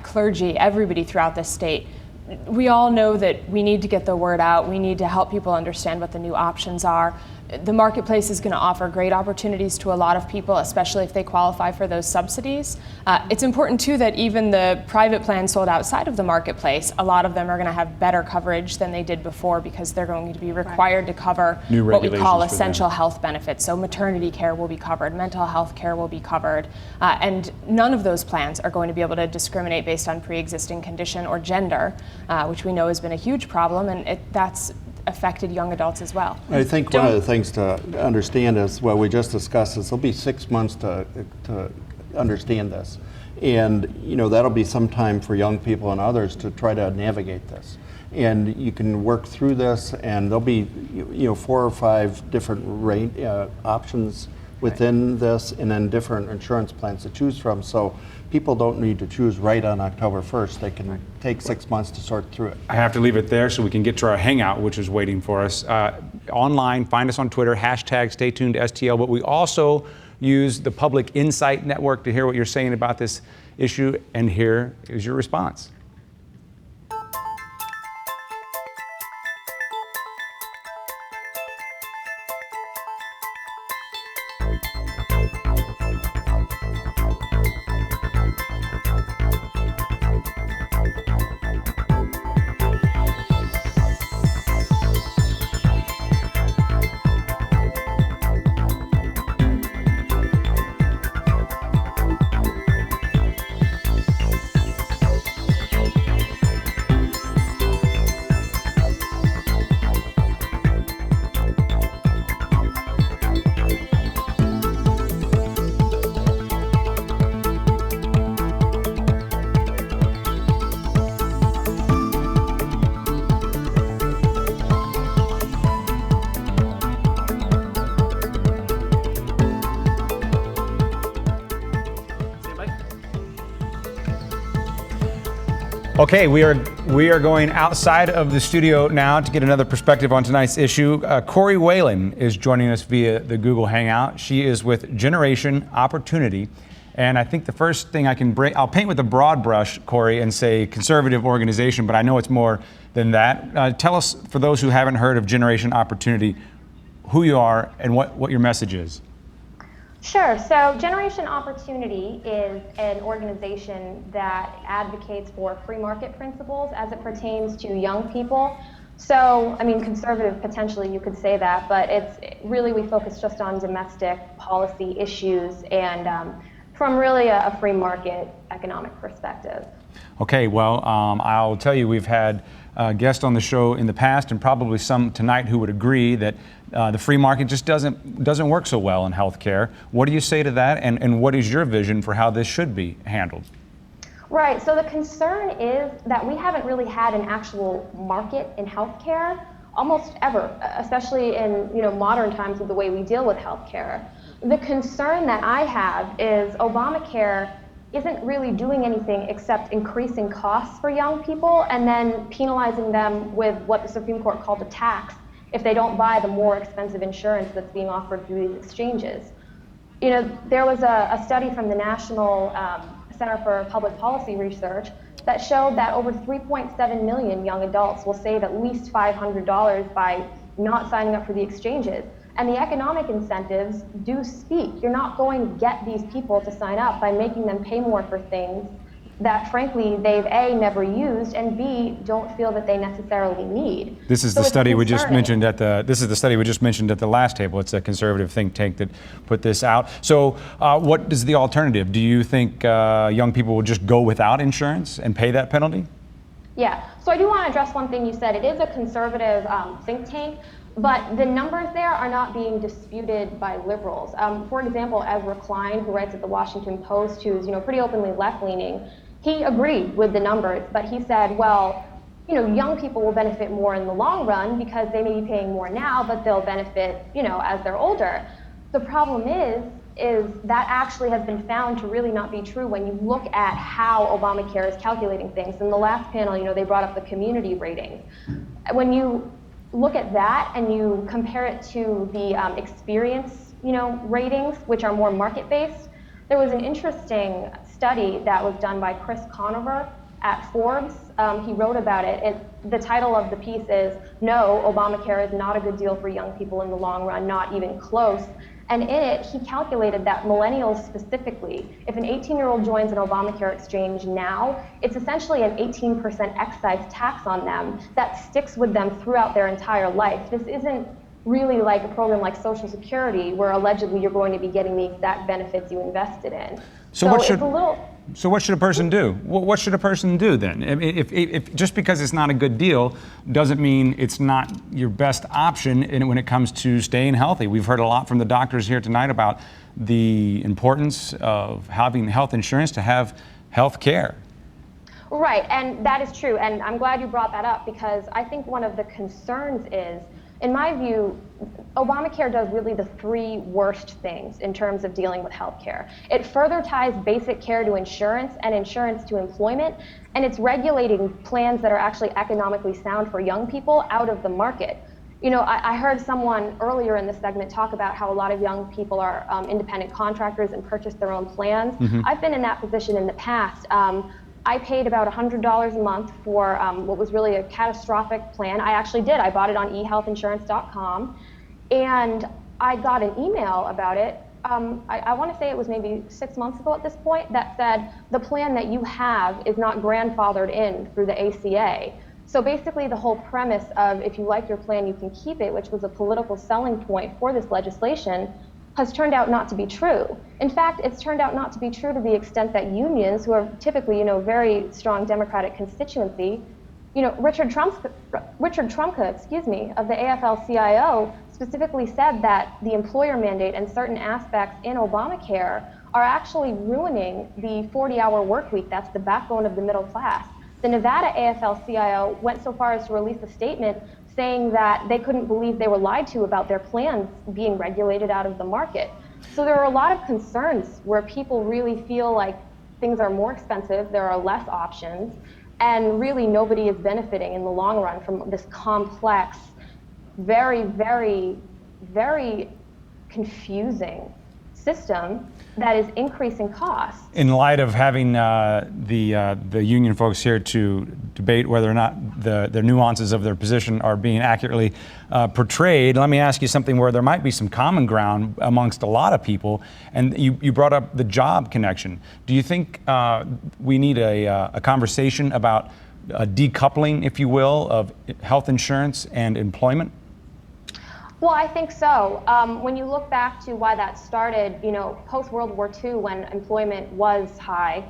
[SPEAKER 13] clergy, everybody throughout the state. We all know that we need to get the word out. We need to help people understand what the new options are. The marketplace is going to offer great opportunities to a lot of people, especially if they qualify for those subsidies. It's important too that even the private plans sold outside of the marketplace, a lot of them are going to have better coverage than they did before because they're going to be required to cover what we call essential health benefits. So maternity care will be covered, mental health care will be covered, and none of those plans are going to be able to discriminate based on pre-existing condition or gender, which we know has been a huge problem, and that's affected young adults as well.
[SPEAKER 14] I think one of the things to understand is what we just discussed is there'll be 6 months to understand this. And that'll be some time for young people and others to try to navigate this. And you can work through this and there'll be 4 or 5 different options within this and then different insurance plans to choose from. So people don't need to choose right on October 1st. They can take 6 months to sort through it.
[SPEAKER 1] I have to leave it there so we can get to our hangout, which is waiting for us. Online, find us on Twitter, #StayTunedSTL, but we also use the Public Insight Network to hear what you're saying about this issue, and here is your response. Okay, we are going outside of the studio now to get another perspective on tonight's issue. Corey Whalen is joining us via the Google Hangout. She is with Generation Opportunity. And I think the first thing I'll paint with a broad brush, Corey, and say conservative organization, but I know it's more than that. Tell us, for those who haven't heard of Generation Opportunity, who you are and what your message is.
[SPEAKER 15] Sure. So Generation Opportunity is an organization that advocates for free market principles as it pertains to young people. So, I mean, conservative, potentially you could say that, but it's really, we focus just on domestic policy issues and from really a free market economic perspective.
[SPEAKER 1] Okay, well, I'll tell you, we've had guests on the show in the past, and probably some tonight, who would agree that the free market just doesn't work so well in healthcare. What do you say to that, and what is your vision for how this should be handled?
[SPEAKER 15] Right. So the concern is that we haven't really had an actual market in healthcare almost ever, especially in modern times with the way we deal with healthcare. The concern that I have is Obamacare isn't really doing anything except increasing costs for young people and then penalizing them with what the Supreme Court called a tax if they don't buy the more expensive insurance that's being offered through these exchanges. There was a study from the National Center for Public Policy Research that showed that over 3.7 million young adults will save at least $500 by not signing up for the exchanges. And the economic incentives do speak. You're not going to get these people to sign up by making them pay more for things that, frankly, they've A, never used, and B, don't feel that they necessarily need.
[SPEAKER 1] This is the study we just mentioned at the last table. It's a conservative think tank that put this out. So what is the alternative? Do you think young people will just go without insurance and pay that penalty?
[SPEAKER 15] Yeah, so I do want to address one thing you said. It is a conservative think tank, but the numbers there are not being disputed by liberals. For example, Ezra Klein, who writes at the Washington Post, who's pretty openly left-leaning, he agreed with the numbers, but he said, well, young people will benefit more in the long run because they may be paying more now, but they'll benefit, as they're older. The problem is that actually has been found to really not be true when you look at how Obamacare is calculating things. In the last panel, they brought up the community ratings. When you look at that and you compare it to the experience, ratings, which are more market-based, there was an interesting study that was done by Chris Conover at Forbes. He wrote about it. The title of the piece is, "No, Obamacare is not a good deal for young people in the long run, not even close." And in it, he calculated that millennials specifically, if an 18-year-old joins an Obamacare exchange now, it's essentially an 18% excise tax on them that sticks with them throughout their entire life. This isn't really like a program like Social Security, where allegedly you're going to be getting the exact benefits you invested in.
[SPEAKER 1] So what should a person do? What should a person do then? If just because it's not a good deal doesn't mean it's not your best option when it comes to staying healthy. We've heard a lot from the doctors here tonight about the importance of having health insurance to have health care.
[SPEAKER 15] Right, and that is true, and I'm glad you brought that up because I think one of the concerns is, in my view, Obamacare does really the three worst things in terms of dealing with healthcare. It further ties basic care to insurance and insurance to employment, and it's regulating plans that are actually economically sound for young people out of the market. I heard someone earlier in the segment talk about how a lot of young people are independent contractors and purchase their own plans. Mm-hmm. I've been in that position in the past. I paid about $100 a month for what was really a catastrophic plan. I actually did. I bought it on ehealthinsurance.com, and I got an email about it. I want to say it was maybe 6 months ago at this point that said the plan that you have is not grandfathered in through the ACA. So basically the whole premise of if you like your plan, you can keep it, which was a political selling point for this legislation, has turned out not to be true. In fact, it's turned out not to be true to the extent that unions, who are typically, very strong Democratic constituency, Richard Trumka, of the AFL-CIO specifically said that the employer mandate and certain aspects in Obamacare are actually ruining the 40-hour work week. That's the backbone of the middle class. The Nevada AFL-CIO went so far as to release a statement saying that they couldn't believe they were lied to about their plans being regulated out of the market. So there are a lot of concerns where people really feel like things are more expensive, there are less options, And really nobody is benefiting in the long run from this complex, very, very, very confusing system that is increasing costs.
[SPEAKER 1] In light of having the union folks here to debate whether or not the nuances of their position are being accurately portrayed, let me ask you something where there might be some common ground amongst a lot of people. And you brought up the job connection. Do you think we need a conversation about decoupling, if you will, of health insurance and employment?
[SPEAKER 15] Well, I think so. When you look back to why that started, post World War II, when employment was high,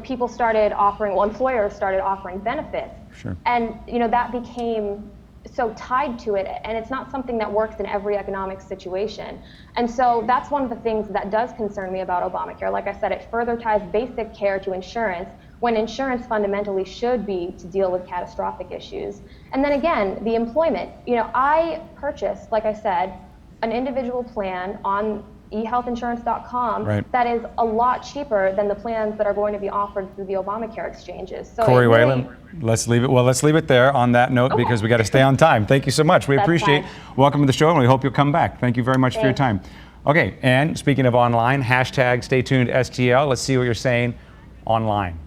[SPEAKER 15] people started offering, employers started offering benefits.
[SPEAKER 1] Sure.
[SPEAKER 15] And, that became so tied to it, and it's not something that works in every economic situation. And so that's one of the things that does concern me about Obamacare. Like I said, it further ties basic care to insurance, when insurance fundamentally should be to deal with catastrophic issues. And then again, the employment. I purchased, like I said, an individual plan on ehealthinsurance.com
[SPEAKER 1] right.
[SPEAKER 15] that is a lot cheaper than the plans that are going to be offered through the Obamacare exchanges. So
[SPEAKER 1] Corey
[SPEAKER 15] really,
[SPEAKER 1] Whalen, let's leave it there on that note, because we got to stay on time. Thank you so much. We appreciate it. Welcome to the show, and we hope you'll come back. Thank you very much for your time. Okay, and speaking of online, hashtag stay tuned STL. Let's see what you're saying online.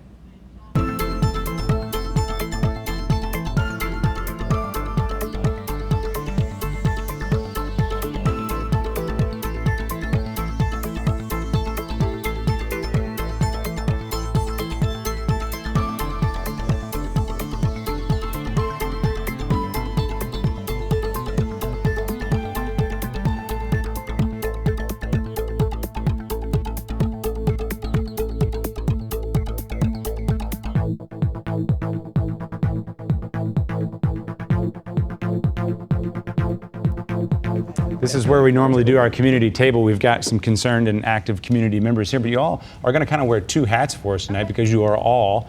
[SPEAKER 1] This is where we normally do our community table. We've got some concerned and active community members here, but you all are going to kind of wear two hats for us tonight because you are all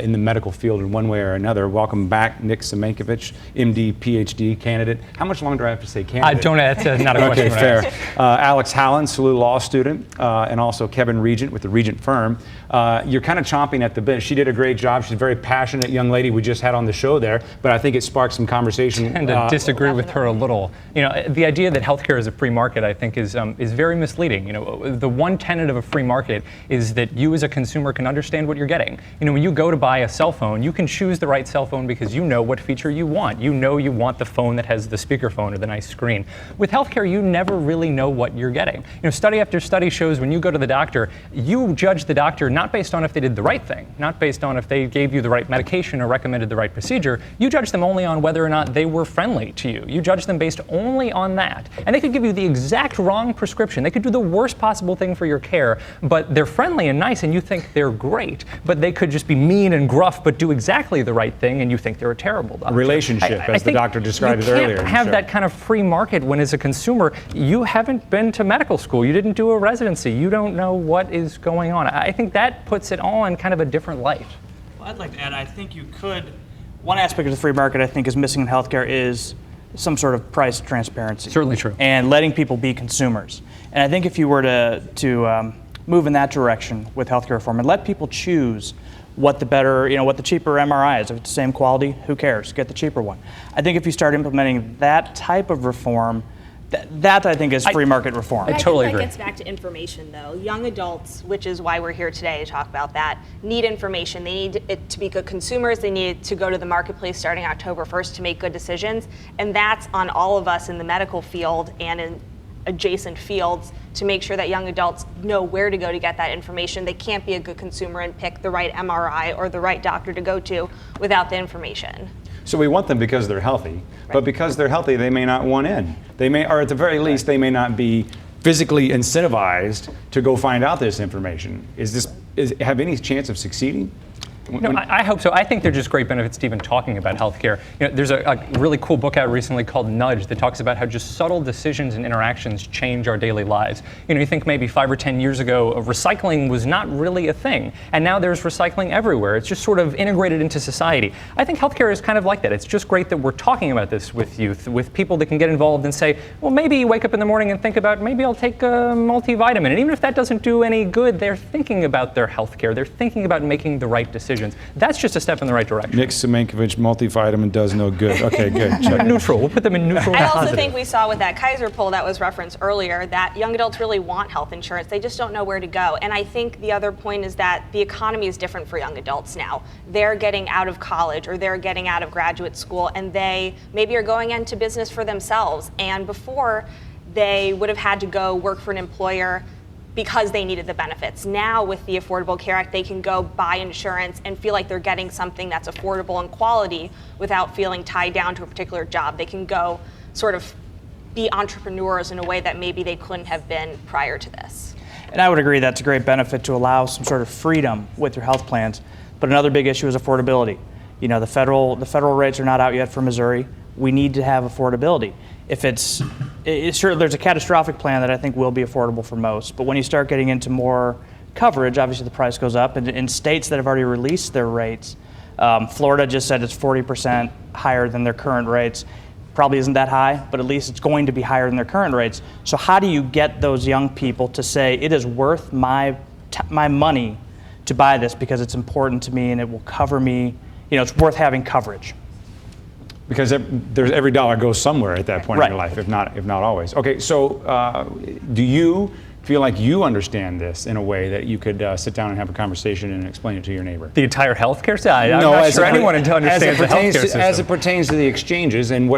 [SPEAKER 1] in the medical field in one way or another. Welcome back, Nick Semenkovich, MD, PhD candidate. How much longer do I have to say candidate?
[SPEAKER 16] I don't, that's not a question.
[SPEAKER 1] Okay, fair. Alex Hallen, SLU law student, and also Kevin Regent with the Regent firm. You're kind of chomping at the bit. She did a great job. She's a very passionate young lady we just had on the show there, but I think it sparked some conversation.
[SPEAKER 16] I tend to disagree with her a little. The idea that healthcare is a free market, I think, is very misleading. The one tenet of a free market is that you as a consumer can understand what you're getting. When you go to buy a cell phone, you can choose the right cell phone because you know what feature you want. You want the phone that has the speakerphone or the nice screen. With healthcare, you never really know what you're getting. Study after study shows when you go to the doctor, you judge the doctor not based on if they did the right thing, not based on if they gave you the right medication or recommended the right procedure. You judge them only on whether or not they were friendly to you. You judge them based only on that. And they could give you the exact wrong prescription. They could do the worst possible thing for your care, but they're friendly and nice and you think they're great. But they could just be mean and gruff but do exactly the right thing and you think they're a terrible doctor.
[SPEAKER 1] A relationship, as the doctor described it earlier.
[SPEAKER 16] You can't have that kind of free market when, as a consumer, you haven't been to medical school. You didn't do a residency. You don't know what is going on. I think that puts it all in kind of a different light.
[SPEAKER 17] Well, I'd like to add, I think you could, one aspect of the free market I think is missing in healthcare is some sort of price transparency.
[SPEAKER 16] Certainly true.
[SPEAKER 17] And letting people be consumers. And I think if you were to move in that direction with healthcare reform and let people choose what the better, what the cheaper MRI is, if it's the same quality, who cares? Get the cheaper one. I think if you start implementing that type of reform, that I think is free market reform.
[SPEAKER 16] I totally agree.
[SPEAKER 18] That gets back to information, though. Young adults, which is why we're here today to talk about that, need information. They need it to be good consumers. They need to go to the marketplace starting October 1st to make good decisions. And that's on all of us in the medical field and in adjacent fields to make sure that young adults know where to go to get that information. They can't be a good consumer and pick the right MRI or the right doctor to go to without the information.
[SPEAKER 1] So we want them because they're healthy, but because they're healthy, they may not want in. They may, or at the very least, they may not be physically incentivized to go find out this information. Have any chance of succeeding?
[SPEAKER 16] I hope so. I think they're just great benefits to even talking about healthcare. There's a really cool book out recently called Nudge that talks about how just subtle decisions and interactions change our daily lives. You think maybe 5 or 10 years ago, recycling was not really a thing, and now there's recycling everywhere. It's just sort of integrated into society. I think healthcare is kind of like that. It's just great that we're talking about this with youth, with people that can get involved and say, well, maybe you wake up in the morning and think about, maybe I'll take a multivitamin. And even if that doesn't do any good, they're thinking about their healthcare. They're thinking about making the right decision. decisions. That's just a step in the right direction.
[SPEAKER 1] Nick Semenkovich multivitamin does no good. Okay, good. Check.
[SPEAKER 16] Neutral. We'll put them in neutral.
[SPEAKER 18] I also
[SPEAKER 16] positive.
[SPEAKER 18] think we saw with that Kaiser poll that was referenced earlier that young adults really want health insurance. They just don't know where to go. And I think the other point is that the economy is different for young adults now. They're getting out of college or they're getting out of graduate school, and they maybe are going into business for themselves. And before, they would have had to go work for an employer because they needed the benefits. Now with the Affordable Care Act, they can go buy insurance and feel like they're getting something that's affordable and quality without feeling tied down to a particular job. They can go sort of be entrepreneurs in a way that maybe they couldn't have been prior to this.
[SPEAKER 17] And I would agree that's a great benefit to allow some sort of freedom with your health plans. But another big issue is affordability. You know, the federal rates are not out yet for Missouri. We need to have affordability. If it's sure, there's a catastrophic plan that I think will be affordable for most, but when you start getting into more coverage, obviously the price goes up. And in states that have already released their rates, Florida just said it's 40% higher than their current rates. Probably isn't that high, but at least it's going to be higher than their current rates. So how do you get those young people to say it is worth my money to buy this because it's important to me and it will cover me? You know, it's worth having coverage.
[SPEAKER 1] Because there's every dollar goes somewhere at that point
[SPEAKER 17] Right.
[SPEAKER 1] in your life, if not always. Okay, so do you feel like you understand this in a way that you could sit down and have a conversation and explain it to your neighbor?
[SPEAKER 16] The entire healthcare side? I'm not sure anyone understands the healthcare system.
[SPEAKER 1] As it pertains to the exchanges and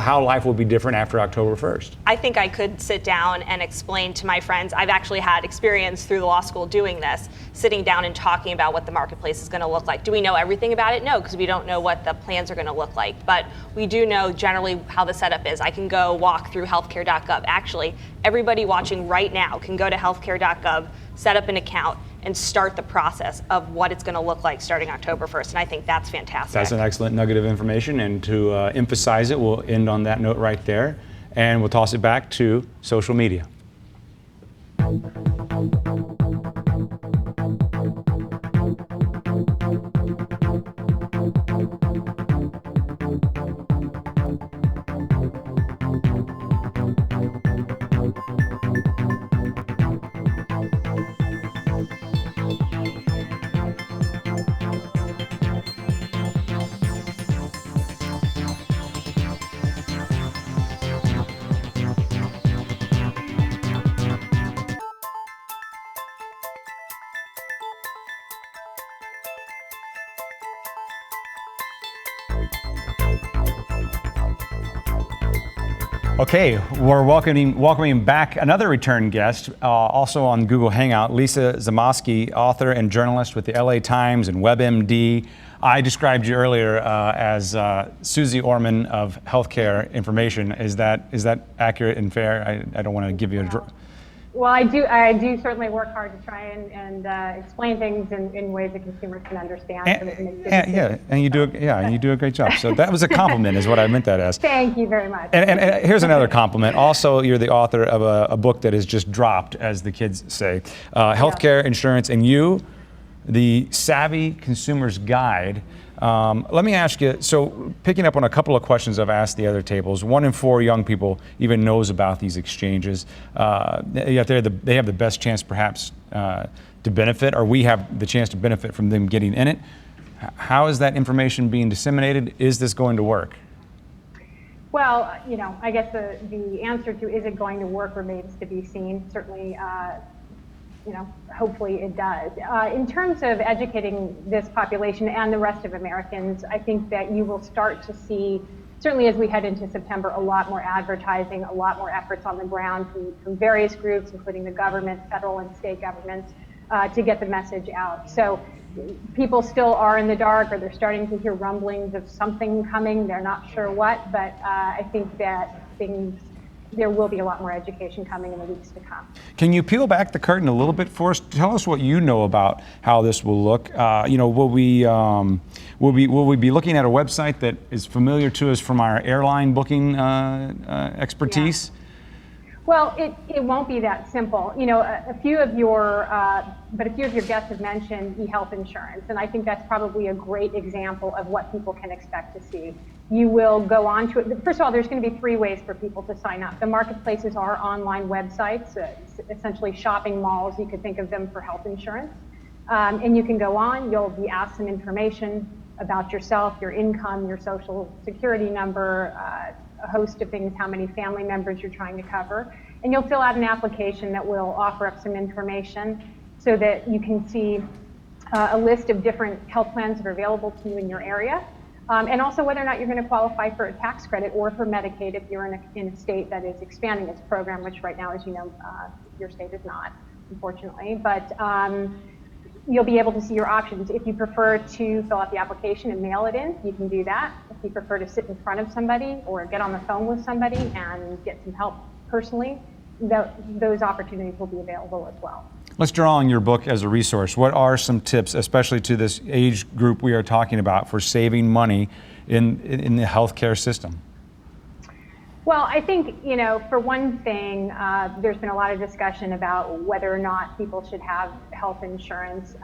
[SPEAKER 1] how life will be different after October 1st.
[SPEAKER 18] I think I could sit down and explain to my friends. I've actually had experience through the law school doing this, sitting down and talking about what the marketplace is going to look like. Do we know everything about it? No, because we don't know what the plans are going to look like. But we do know generally how the setup is. I can go walk through healthcare.gov. Actually, everybody watching right now can go to healthcare.gov, set up an account, and start the process of what it's going to look like starting October 1st. And I think that's fantastic.
[SPEAKER 1] That's an excellent nugget of information. And to emphasize it, we'll end on that note right there. And we'll toss it back to social media. Okay, we're welcoming back another return guest, also on Google Hangout, Lisa Zamosky, author and journalist with the LA Times and WebMD. I described you earlier as Susie Orman of healthcare information. Is that accurate and fair? I don't want to give you a...
[SPEAKER 19] Well, I do certainly work hard to try and explain things in ways that consumers can understand. So that it makes good decisions.
[SPEAKER 1] And you do a great job. So that was a compliment, is what I meant that as.
[SPEAKER 19] Thank you very much.
[SPEAKER 1] And here's another compliment. Also, you're the author of a book that is just dropped, as the kids say, Healthcare, Insurance, and You, the Savvy Consumer's Guide. Let me ask you, so picking up on a couple of questions I've asked the other tables, 1 in 4 young people even knows about these exchanges. Yet they have the best chance perhaps to benefit, or we have the chance to benefit from them getting in it. How is that information being disseminated? Is this going to work?
[SPEAKER 19] Well, I guess the answer to is it going to work remains to be seen. Certainly, hopefully it does. In terms of educating this population and the rest of Americans, I think that you will start to see, certainly as we head into September, a lot more advertising, a lot more efforts on the ground from various groups, including the government, federal and state governments, to get the message out. So people still are in the dark, or they're starting to hear rumblings of something coming. They're not sure what, but I think that there will be a lot more education coming in the weeks to come.
[SPEAKER 1] Can you peel back the curtain a little bit for us? Tell us what you know about how this will look. Will we be looking at a website that is familiar to us from our airline booking expertise?
[SPEAKER 19] Yeah. Well, it won't be that simple. A few of your guests have mentioned e-health insurance, and I think that's probably a great example of what people can expect to see. You will go on to it. First of all, there's going to be 3 ways for people to sign up. The marketplaces are online websites, essentially shopping malls. You could think of them for health insurance. And you can go on, you'll be asked some information about yourself, your income, your social security number, a host of things, how many family members you're trying to cover. And you'll fill out an application that will offer up some information so that you can see a list of different health plans that are available to you in your area. And also whether or not you're going to qualify for a tax credit or for Medicaid if you're in a state that is expanding its program, which right now, as you know, your state is not, unfortunately. But you'll be able to see your options. If you prefer to fill out the application and mail it in, you can do that. If you prefer to sit in front of somebody or get on the phone with somebody and get some help personally, those opportunities will be available as well.
[SPEAKER 1] Let's draw on your book as a resource. What are some tips, especially to this age group we are talking about, for saving money in the healthcare system?
[SPEAKER 19] Well, I think, for one thing, there's been a lot of discussion about whether or not people should have health insurance.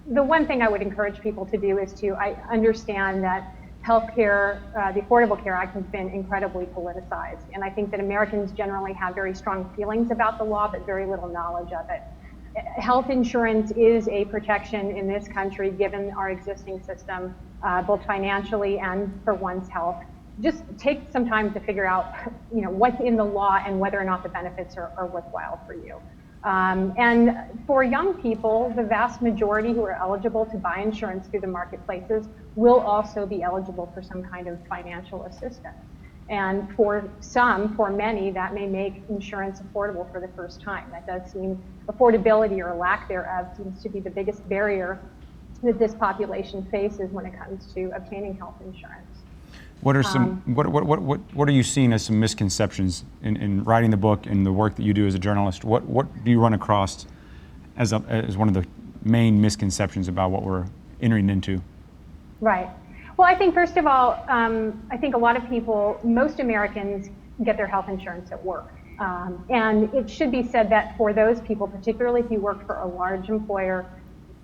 [SPEAKER 19] The one thing I would encourage people to do is I understand that healthcare, the Affordable Care Act has been incredibly politicized. And I think that Americans generally have very strong feelings about the law, but very little knowledge of it. Health insurance is a protection in this country, given our existing system, both financially and for one's health. Just take some time to figure out, what's in the law and whether or not the benefits are worthwhile for you. And for young people, the vast majority who are eligible to buy insurance through the marketplaces will also be eligible for some kind of financial assistance. And for many, that may make insurance affordable for the first time. That does seem, affordability or lack thereof seems to be the biggest barrier that this population faces when it comes to obtaining health insurance.
[SPEAKER 1] What are what are you seeing as some misconceptions in writing the book and the work that you do as a journalist? What do you run across as one of the main misconceptions about what we're entering into?
[SPEAKER 19] Right. Well, I think first of all, I think a lot of people, most Americans, get their health insurance at work. And it should be said that for those people, particularly if you work for a large employer,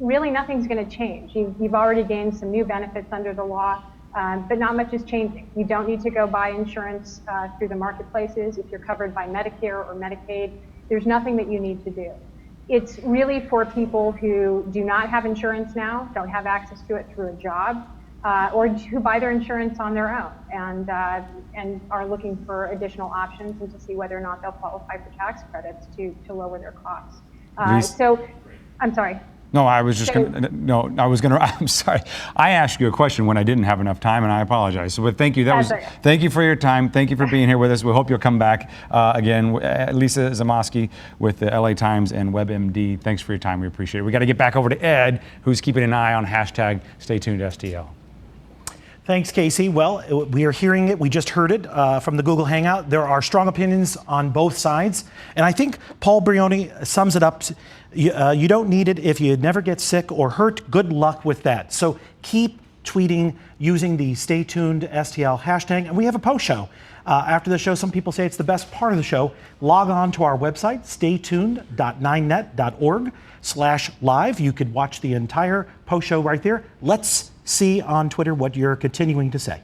[SPEAKER 19] really nothing's going to change. You've already gained some new benefits under the law. But not much is changing. You don't need to go buy insurance through the marketplaces. If you're covered by Medicare or Medicaid, there's nothing that you need to do. It's really for people who do not have insurance now, don't have access to it through a job, or who buy their insurance on their own and are looking for additional options and to see whether or not they'll qualify for tax credits to lower their costs. So, I'm sorry.
[SPEAKER 1] No, I'm sorry. I asked you a question when I didn't have enough time, and I apologize. So, but thank you. Thank you for your time. Thank you for being here with us. We hope you'll come back again. Lisa Zamoski with the LA Times and WebMD. Thanks for your time. We appreciate it. We got to get back over to Ed, who's keeping an eye on hashtag Stay Tuned STL.
[SPEAKER 3] Thanks, Casey. Well, we are hearing it. We just heard it from the Google Hangout. There are strong opinions on both sides. And I think Paul Brioni sums it up. You don't need it if you never get sick or hurt. Good luck with that. So keep tweeting using the Stay Tuned STL hashtag. And we have a post show. After the show, some people say it's the best part of the show. Log on to our website, staytuned.9net.org/live. You could watch the entire post show right there. Let's see on Twitter what you're continuing to say.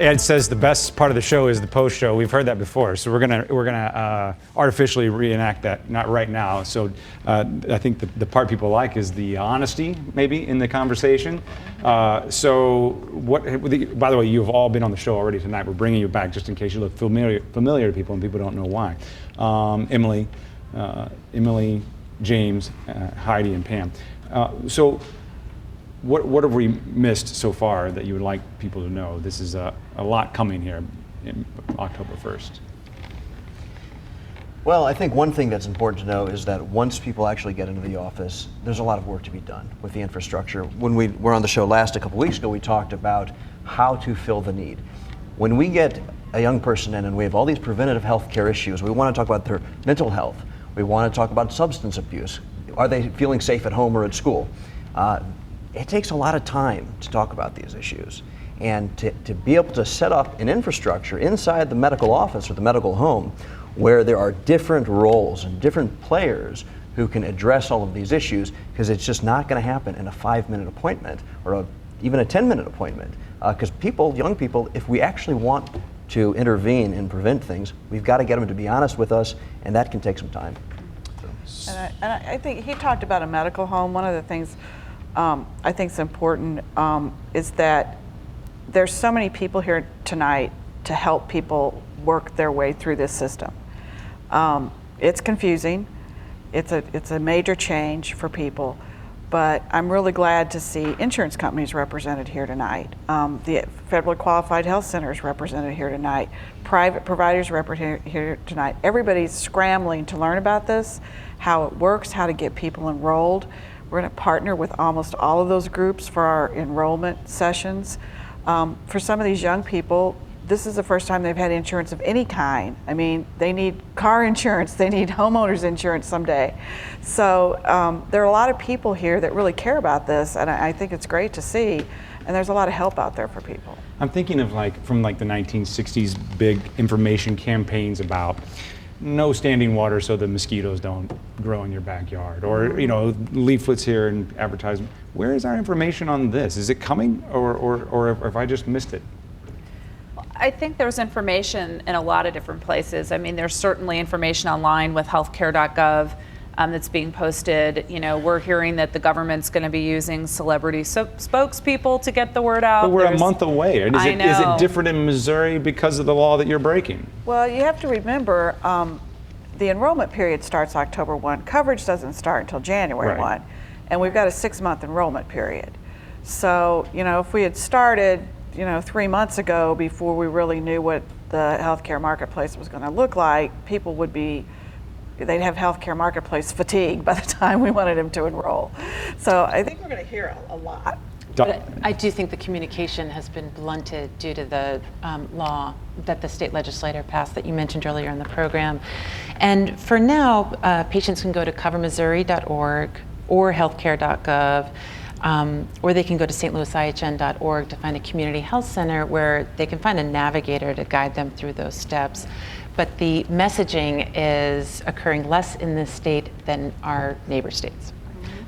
[SPEAKER 1] Ed says the best part of the show is the post show. We've heard that before, so we're gonna artificially reenact that. Not right now. So I think the part people like is the honesty, maybe, in the conversation. By the way, you've all been on the show already tonight. We're bringing you back just in case you look familiar to people and people don't know why. Emily, James, Heidi, and Pam. What have we missed so far that you would like people to know? This is a lot coming here in October 1st.
[SPEAKER 7] Well, I think one thing that's important to know is that once people actually get into the office, there's a lot of work to be done with the infrastructure. When we were on the show a couple weeks ago, we talked about how to fill the need. When we get a young person in and we have all these preventative health care issues, we want to talk about their mental health. We want to talk about substance abuse. Are they feeling safe at home or at school? It takes a lot of time to talk about these issues. And to be able to set up an infrastructure inside the medical office or the medical home where there are different roles and different players who can address all of these issues, because it's just not going to happen in a 5-minute appointment or even a 10-minute appointment. Because young people, if we actually want to intervene and prevent things, we've got to get them to be honest with us, and that can take some time.
[SPEAKER 2] And I think he talked about a medical home. One of the things I think is important is that there's so many people here tonight to help people work their way through this system. It's confusing. It's a major change for people, but I'm really glad to see insurance companies represented here tonight. The federally qualified health centers represented here tonight. Private providers represented here tonight. Everybody's scrambling to learn about this, how it works, how to get people enrolled. We're going to partner with almost all of those groups for our enrollment sessions. For some of these young people, this is the first time they've had insurance of any kind. I mean, they need car insurance, they need homeowners insurance someday. So there are a lot of people here that really care about this, and I think it's great to see. And there's a lot of help out there for people.
[SPEAKER 1] I'm thinking of from the 1960s big information campaigns about no standing water so the mosquitoes don't grow in your backyard, or leaflets here and advertisement. Where is our information on this? Is it coming, or have I just missed it?
[SPEAKER 12] I think there's information in a lot of different places. I mean, there's certainly information online with healthcare.gov that's being posted. We're hearing that the government's going to be using celebrity spokespeople to get the word out.
[SPEAKER 1] But we're a month away. Is it different in Missouri because of the law that you're breaking?
[SPEAKER 2] Well, you have to remember, the enrollment period starts October 1. Coverage doesn't start until January 1. And we've got a 6-month enrollment period. So, if we had started 3 months ago, before we really knew what the healthcare marketplace was going to look like, people they'd have healthcare marketplace fatigue by the time we wanted them to enroll. So I think we're going to hear a lot.
[SPEAKER 5] But I do think the communication has been blunted due to the law that the state legislature passed that you mentioned earlier in the program. And for now, patients can go to covermissouri.org or healthcare.gov. Or they can go to stlouisihn.org to find a community health center where they can find a navigator to guide them through those steps. But the messaging is occurring less in this state than our neighbor states.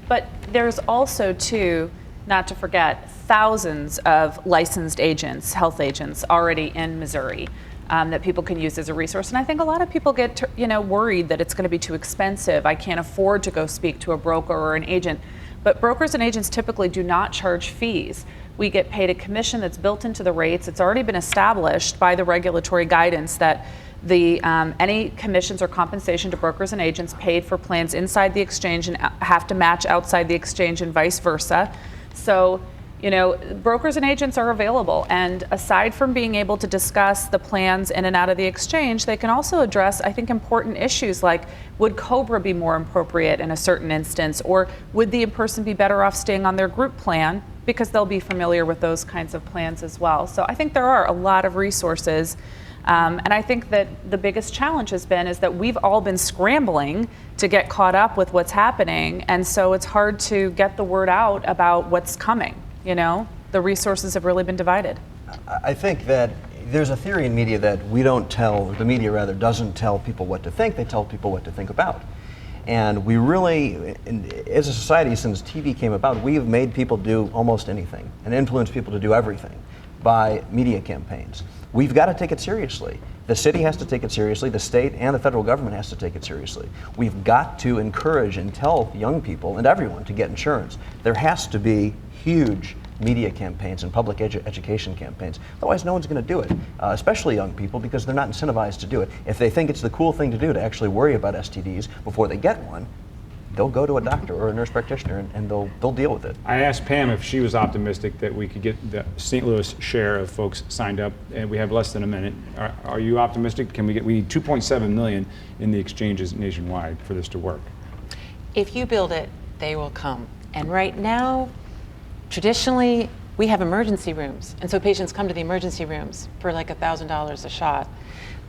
[SPEAKER 12] But there's also, too, not to forget, thousands of licensed agents, health agents, already in Missouri that people can use as a resource. And I think a lot of people get worried that it's going to be too expensive. I can't afford to go speak to a broker or an agent. But brokers and agents typically do not charge fees. We get paid a commission that's built into the rates. It's already been established by the regulatory guidance that any commissions or compensation to brokers and agents paid for plans inside the exchange and have to match outside the exchange and vice versa. So, brokers and agents are available. And aside from being able to discuss the plans in and out of the exchange, they can also address, I think, important issues like, would COBRA be more appropriate in a certain instance? Or would the person be better off staying on their group plan, because they'll be familiar with those kinds of plans as well. So I think there are a lot of resources. And I think that the biggest challenge is that we've all been scrambling to get caught up with what's happening. And so it's hard to get the word out about what's coming. The resources have really been divided.
[SPEAKER 7] I think that there's a theory in media that the media rather doesn't tell people what to think, they tell people what to think about. And we really, as a society, since TV came about, we have made people do almost anything and influenced people to do everything by media campaigns. We've got to take it seriously. The city has to take it seriously. The state and the federal government has to take it seriously. We've got to encourage and tell young people and everyone to get insurance. There has to be huge media campaigns and public education campaigns. Otherwise, no one's going to do it, especially young people, because they're not incentivized to do it. If they think it's the cool thing to do to actually worry about STDs before they get one, they'll go to a doctor or a nurse practitioner and they'll deal with it.
[SPEAKER 1] I asked Pam if she was optimistic that we could get the St. Louis share of folks signed up, and we have less than a minute. Are you optimistic? We need 2.7 million in the exchanges nationwide for this to work.
[SPEAKER 5] If you build it, they will come. And right now, traditionally, we have emergency rooms, and so patients come to the emergency rooms for like $1,000 a shot.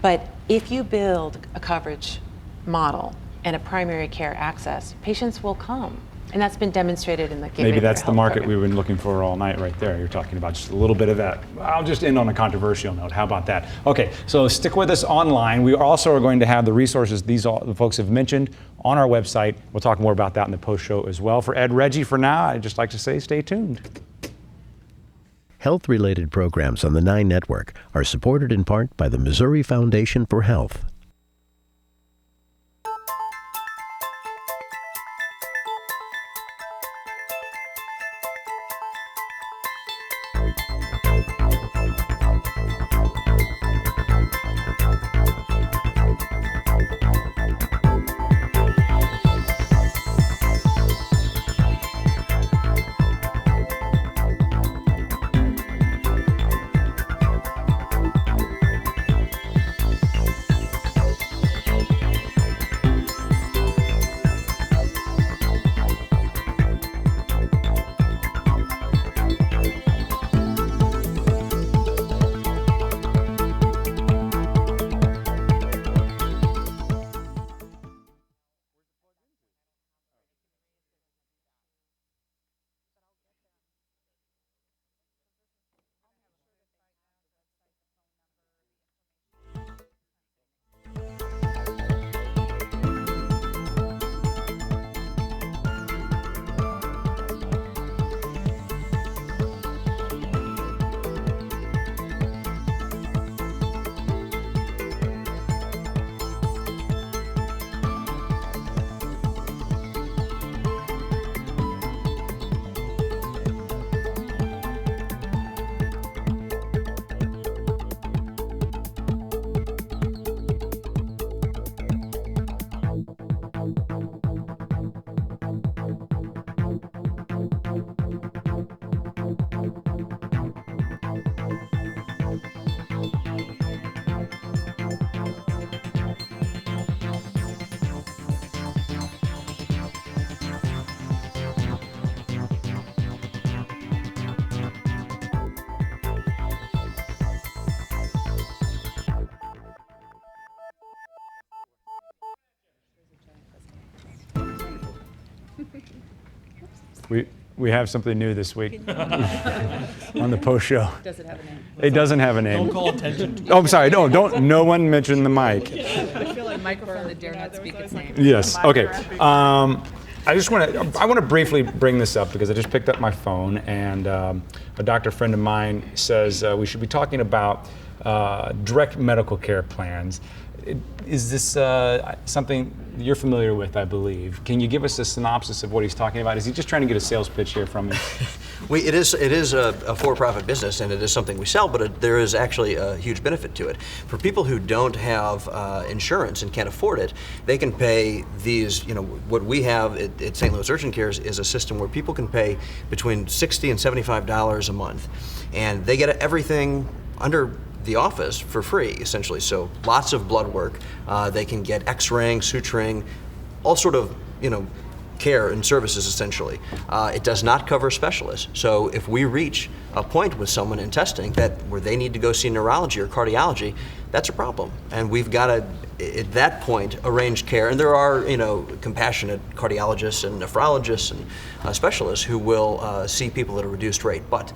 [SPEAKER 5] But if you build a coverage model and a primary care access, patients will come. And that's been demonstrated in the Gateway
[SPEAKER 1] Maybe that's
[SPEAKER 5] for
[SPEAKER 1] the
[SPEAKER 5] Health
[SPEAKER 1] market
[SPEAKER 5] program.
[SPEAKER 1] we've been looking for all night right there. You're talking about just a little bit of that. I'll just end on a controversial note. How about that? Okay, so stick with us online. We also are going to have the resources the folks have mentioned on our website. We'll talk more about that in the post show as well. For Ed Reggie, for now, I'd just like to say stay tuned.
[SPEAKER 20] Health-related programs on the 9 Network are supported in part by the Missouri Foundation for Health.
[SPEAKER 1] We have something new this week on the post show.
[SPEAKER 8] Does it have a name?
[SPEAKER 1] It doesn't have a name.
[SPEAKER 3] Don't call attention to it.
[SPEAKER 1] Oh, I'm sorry. No one mentioned the mic.
[SPEAKER 8] I feel like a microphone that dare not speak its name.
[SPEAKER 1] Yes. Okay. I want to briefly bring this up because I just picked up my phone and a doctor friend of mine says we should be talking about direct medical care plans. Is this something you're familiar with, I believe? Can you give us a synopsis of what he's talking about? Is he just trying to get a sales pitch here from me?
[SPEAKER 7] It is a for-profit business, and it is something we sell, but there is actually a huge benefit to it. For people who don't have insurance and can't afford it, they can pay these, what we have at St. Louis Urgent Cares is a system where people can pay between $60 and $75 a month, and they get everything under the office for free, essentially. So lots of blood work. They can get X-raying, suturing, all sort of, care and services, essentially. It does not cover specialists. So if we reach a point with someone in testing where they need to go see neurology or cardiology, that's a problem. And we've got to, at that point, arrange care. And there are, compassionate cardiologists and nephrologists and specialists who will see people at a reduced rate. But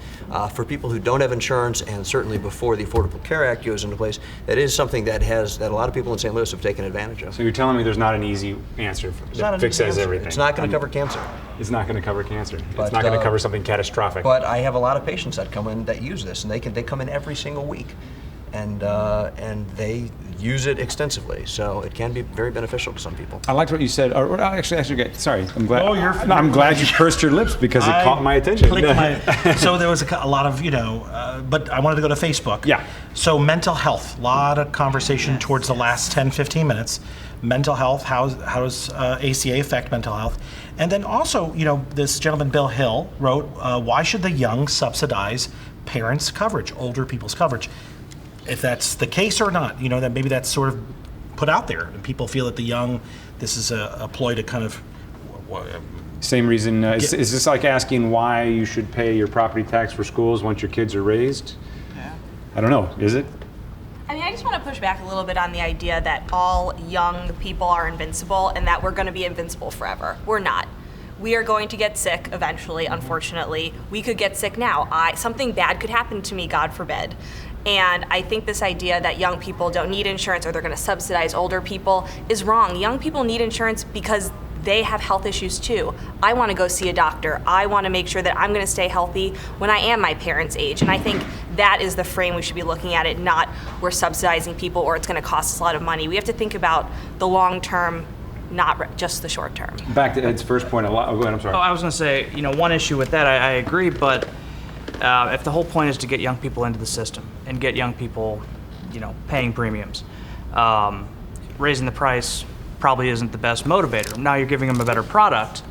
[SPEAKER 7] for people who don't have insurance, and certainly before the Affordable Care Act goes into place, that is something that a lot of people in St. Louis have taken advantage of.
[SPEAKER 1] So you're telling me there's not an easy answer that fixes everything?
[SPEAKER 7] It's not going to cover cancer.
[SPEAKER 1] It's not going to cover cancer. It's not going to cover something catastrophic.
[SPEAKER 7] But I have a lot of patients that come in that use this, and they come in every single week. And they use it extensively, so it can be very beneficial to some people.
[SPEAKER 1] I liked what you said. Sorry, I'm glad. I'm glad you pursed your lips because it caught my attention.
[SPEAKER 3] So there was a lot of, but I wanted to go to Facebook.
[SPEAKER 1] Yeah.
[SPEAKER 3] So mental health, a lot of conversation towards the last 10, 15 minutes. Mental health, how does ACA affect mental health? And then also, this gentleman, Bill Hill, wrote, why should the young subsidize parents' coverage, older people's coverage? If that's the case or not, that maybe that's sort of put out there, and people feel that the young, this is a ploy to kind of.
[SPEAKER 1] Same reason. Is this like asking why you should pay your property tax for schools once your kids are raised?
[SPEAKER 15] Yeah.
[SPEAKER 1] I don't know. Is it?
[SPEAKER 15] I mean, I
[SPEAKER 18] just want to push back a little bit on the idea that all young people are invincible and that we're going to be invincible forever. We're not. We are going to get sick eventually, unfortunately. We could get sick now. Something bad could happen to me, God forbid. And I think this idea that young people don't need insurance or they're going to subsidize older people is wrong. Young people need insurance because they have health issues too. I want to go see a doctor. I want to make sure that I'm going to stay healthy when I am my parents' age. And I think that is the frame we should be looking at it, not we're subsidizing people or it's going to cost us a lot of money. We have to think about the long term, not just the short term.
[SPEAKER 1] Back to Ed's first point, go ahead, I'm sorry.
[SPEAKER 17] Oh, I was going to say, one issue with that, I agree, but if the whole point is to get young people into the system and get young people, paying premiums, raising the price probably isn't the best motivator. Now you're giving them a better product,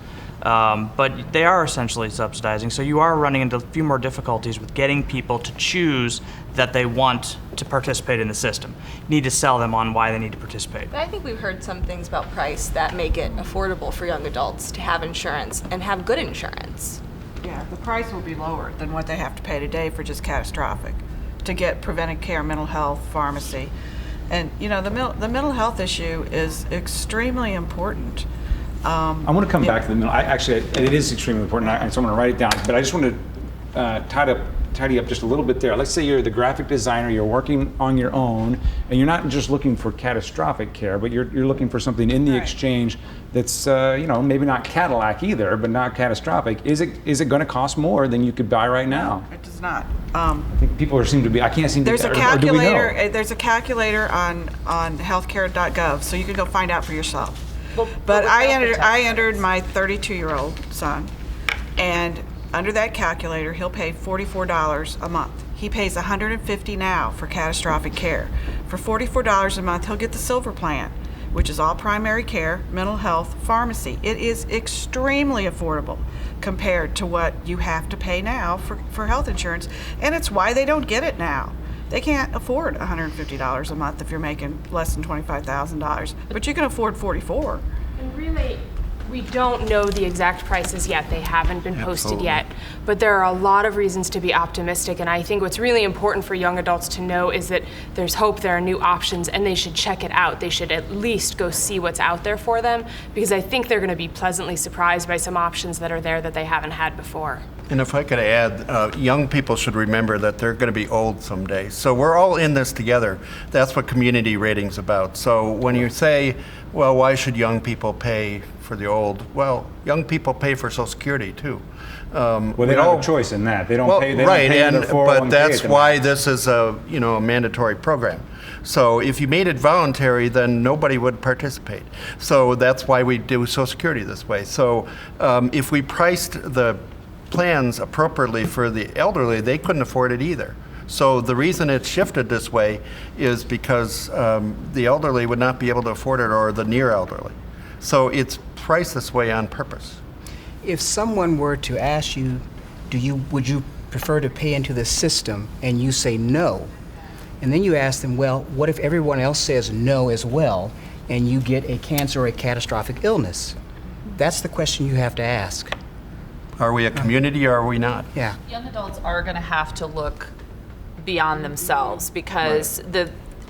[SPEAKER 17] but they are essentially subsidizing, so you are running into a few more difficulties with getting people to choose that they want to participate in the system. You need to sell them on why they need to participate.
[SPEAKER 18] I think we've heard some things about price that make it affordable for young adults to have insurance and have good insurance.
[SPEAKER 2] Yeah, the price will be lower than what they have to pay today for just catastrophic, to get preventive care, mental health, pharmacy. And the mental health issue is extremely important.
[SPEAKER 1] I want to come back to the mental. It is extremely important, so I'm going to write it down. But I just want to tidy up just a little bit there. Let's say you're the graphic designer, you're working on your own, and you're not just looking for catastrophic care, but you're looking for something in the exchange that's maybe not Cadillac either, but not catastrophic. Is it going to cost more than you could buy right now?
[SPEAKER 2] No, it does not.
[SPEAKER 1] I think people seem to be. I can't seem to.
[SPEAKER 2] There's a calculator. There's a calculator on healthcare.gov, so you can go find out for yourself. But I entered my 32-year-old son, and under that calculator, he'll pay $44 a month. He pays $150 now for catastrophic care. For $44 a month, he'll get the Silver Plan, which is all primary care, mental health, pharmacy. It is extremely affordable compared to what you have to pay now for health insurance, and it's why they don't get it now. They can't afford $150 a month if you're making less than $25,000, but you can afford $44.
[SPEAKER 13] And really, we don't know the exact prices yet. They haven't been posted yet. But there are a lot of reasons to be optimistic. And I think what's really important for young adults to know is that there's hope, there are new options, and they should check it out. They should at least go see what's out there for them, because I think they're going to be pleasantly surprised by some options that are there that they haven't had before.
[SPEAKER 14] And if I could add, young people should remember that they're going to be old someday. So we're all in this together. That's what community rating's about. So when you say, well, why should young people pay for the old? Well, young people pay for Social Security too.
[SPEAKER 1] Well, they don't have a choice in that. They don't pay. They
[SPEAKER 14] right,
[SPEAKER 1] don't pay their 401k
[SPEAKER 14] but that's why
[SPEAKER 1] moment.
[SPEAKER 14] this is a mandatory program. So if you made it voluntary, then nobody would participate. So that's why we do Social Security this way. So if we priced the plans appropriately for the elderly, they couldn't afford it either. So the reason it's shifted this way is because the elderly would not be able to afford it, or the near elderly. So it's priced this way on purpose.
[SPEAKER 6] If someone were to ask you, would you prefer to pay into the system, and you say no, and then you ask them, well, what if everyone else says no as well, and you get a cancer or a catastrophic illness? That's the question you have to ask.
[SPEAKER 14] Are we a community or are we not?
[SPEAKER 6] Yeah.
[SPEAKER 12] Young adults are going to have to look beyond themselves, because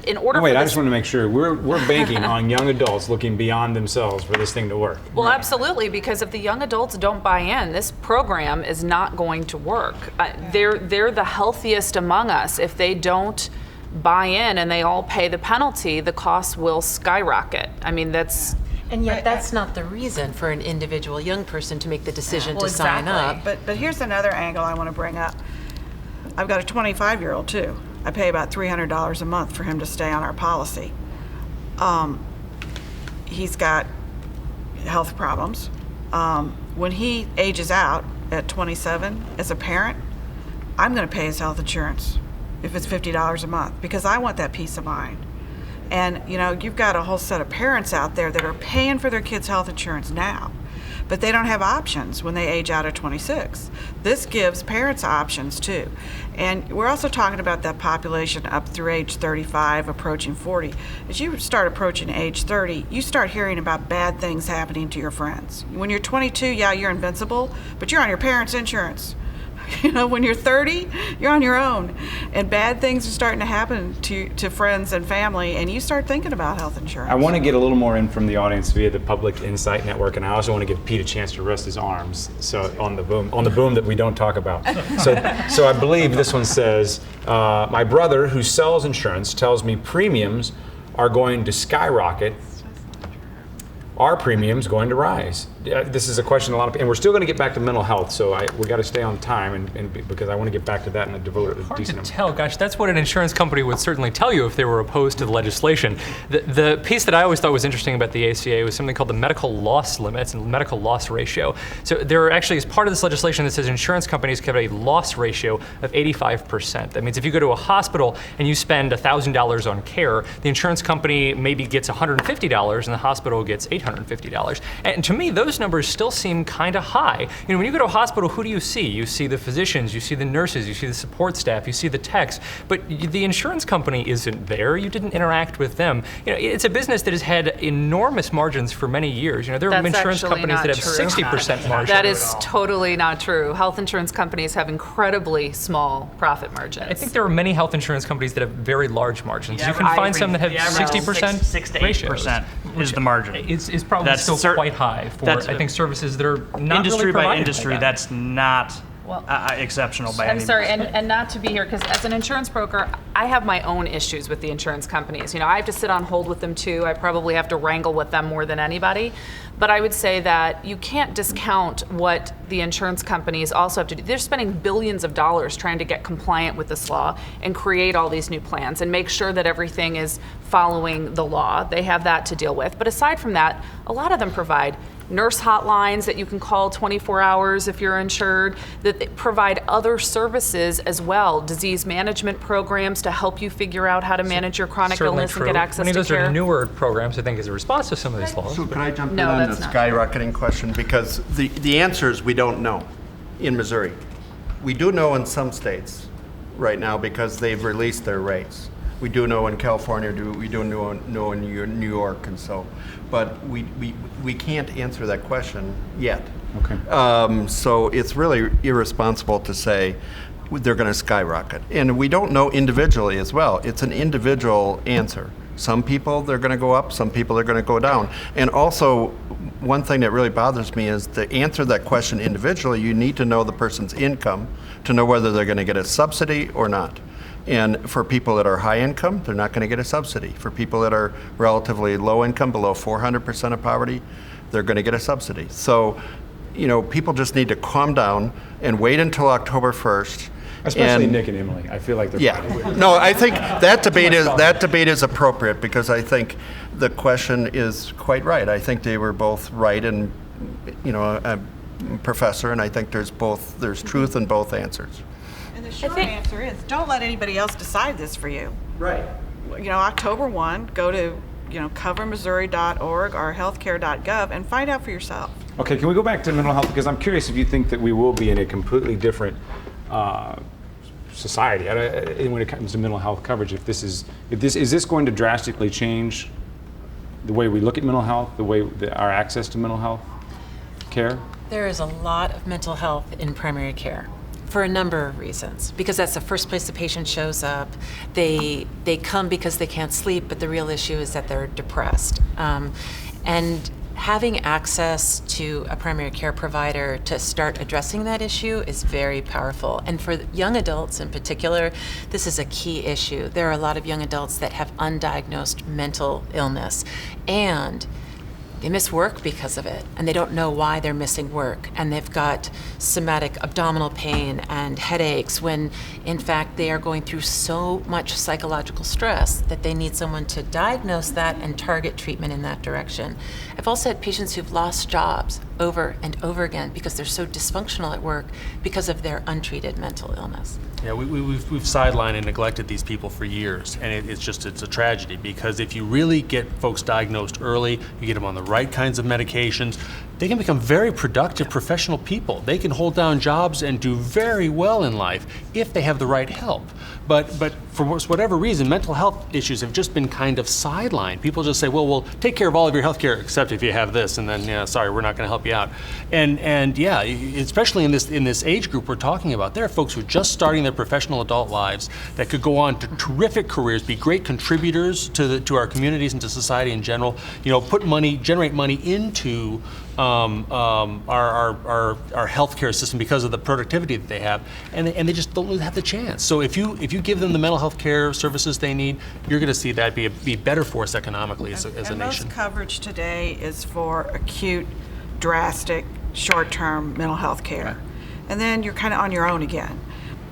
[SPEAKER 12] in order
[SPEAKER 1] Wait,
[SPEAKER 12] for
[SPEAKER 1] I
[SPEAKER 12] this,
[SPEAKER 1] just want to make sure we're banking on young adults looking beyond themselves for this thing to work.
[SPEAKER 12] well, absolutely, because if the young adults don't buy in, this program is not going to work. They're the healthiest among us. If they don't buy in and they all pay the penalty, the costs will skyrocket. I mean, that's.
[SPEAKER 5] And yet that's not the reason for an individual young person to make the decision to sign up.
[SPEAKER 2] But here's another angle I want to bring up. I've got a 25-year-old too. I pay about $300 a month for him to stay on our policy. He's got health problems. When he ages out at 27, as a parent, I'm going to pay his health insurance if it's $50 a month, because I want that peace of mind. And you've got a whole set of parents out there that are paying for their kids' health insurance now, but they don't have options when they age out at 26. This gives parents options too. And we're also talking about that population up through age 35, approaching 40. As you start approaching age 30, you start hearing about bad things happening to your friends. When you're 22, yeah, you're invincible, but you're on your parents' insurance. When you're 30, you're on your own, and bad things are starting to happen to friends and family, and you start thinking about health insurance.
[SPEAKER 1] I want to get a little more in from the audience via the Public Insight Network, and I also want to give Pete a chance to rest his arms. So on the boom that we don't talk about. So I believe this one says, my brother who sells insurance tells me premiums are going to skyrocket. Are premiums going to rise? This is a question a lot of people, and we're still going to get back to mental health, so we got to stay on time, and because I want to get back to that and devote a decent amount.
[SPEAKER 16] Tell, gosh, that's what an insurance company would certainly tell you if they were opposed to the legislation. The piece that I always thought was interesting about the ACA was something called the medical loss limits and medical loss ratio. So there actually is part of this legislation that says insurance companies can have a loss ratio of 85%. That means if you go to a hospital and you spend $1,000 on care, the insurance company maybe gets $150 and the hospital gets $850. And to me, those numbers still seem kind of high. When you go to a hospital, who do you see? You see the physicians, you see the nurses, you see the support staff, you see the techs, but the insurance company isn't there. You didn't interact with them. It's a business that has had enormous margins for many years. There are insurance companies that have 60% margins.
[SPEAKER 12] That is totally not true. Health insurance companies have incredibly small profit margins.
[SPEAKER 16] I think there are many health insurance companies that have very large margins. You can find some that have 60%.
[SPEAKER 17] 6 to 8% is the margin.
[SPEAKER 16] It's probably still quite high for, I think, services that are not
[SPEAKER 17] industry
[SPEAKER 16] really
[SPEAKER 17] by industry. That's not exceptional by any means.
[SPEAKER 12] I'm sorry, and not to be here, because as an insurance broker, I have my own issues with the insurance companies. I have to sit on hold with them too. I probably have to wrangle with them more than anybody. But I would say that you can't discount what the insurance companies also have to do. They're spending billions of dollars trying to get compliant with this law and create all these new plans and make sure that everything is following the law. They have that to deal with. But aside from that, a lot of them provide nurse hotlines that you can call 24 hours if you're insured, that they provide other services as well, disease management programs to help you figure out how to manage your chronic illness and get access to care.
[SPEAKER 16] Those are newer programs, I think, as a response to some of these laws.
[SPEAKER 14] So can I jump in on the skyrocketing question? Because the answer is we don't know in Missouri. We do know in some states right now because they've released their rates. We do know in California, we do know in New York, and so, but we can't answer that question yet.
[SPEAKER 1] Okay.
[SPEAKER 14] So it's really irresponsible to say they're going to skyrocket, and we don't know individually as well. It's an individual answer. Some people they're going to go up, some people are going to go down, and also one thing that really bothers me is to answer that question individually. You need to know the person's income to know whether they're going to get a subsidy or not. And for people that are high income, they're not going to get a subsidy. For people that are relatively low income, below 400% of poverty, they're going to get a subsidy. So, people just need to calm down and wait until October 1st.
[SPEAKER 1] Especially Nick and Emily. I feel like they're
[SPEAKER 14] Yeah. No, I think that debate is appropriate because I think the question is quite right. I think they were both right, and a professor, and I think there's truth in both answers.
[SPEAKER 2] And the short answer is, don't let anybody else decide this for you.
[SPEAKER 14] Right.
[SPEAKER 2] October 1, go to covermissouri.org or healthcare.gov and find out for yourself.
[SPEAKER 1] Okay, can we go back to mental health? Because I'm curious if you think that we will be in a completely different society when it comes to mental health coverage. Is this going to drastically change the way we look at mental health, our access to mental health care?
[SPEAKER 21] There is a lot of mental health in primary care for a number of reasons. Because that's the first place the patient shows up. They come because they can't sleep, but the real issue is that they're depressed. And having access to a primary care provider to start addressing that issue is very powerful. And for young adults in particular, this is a key issue. There are a lot of young adults that have undiagnosed mental illness, and they miss work because of it, and they don't know why they're missing work, and they've got somatic abdominal pain and headaches when in fact they are going through so much psychological stress that they need someone to diagnose that and target treatment in that direction. I've also had patients who've lost jobs over and over again because they're so dysfunctional at work because of their untreated mental illness.
[SPEAKER 4] Yeah, we've sidelined and neglected these people for years, and it's a tragedy because if you really get folks diagnosed early, you get them on the right kinds of medications, they can become very productive professional people. They can hold down jobs and do very well in life if they have the right help. But for whatever reason, mental health issues have just been kind of sidelined. People just say, well, we'll take care of all of your health care except if you have this, and then, yeah, sorry, we're not going to help you out. And yeah, especially in this age group we're talking about, there are folks who are just starting their professional adult lives that could go on to terrific careers, be great contributors to our communities and to society in general. You know, generate money into our healthcare system because of the productivity that they have, and they just don't have the chance. So if you give them the mental health care services they need, you're going to see that be better for us economically as a nation.
[SPEAKER 2] Most coverage today is for acute, drastic, short-term mental health care, right. And then you're kind of on your own again.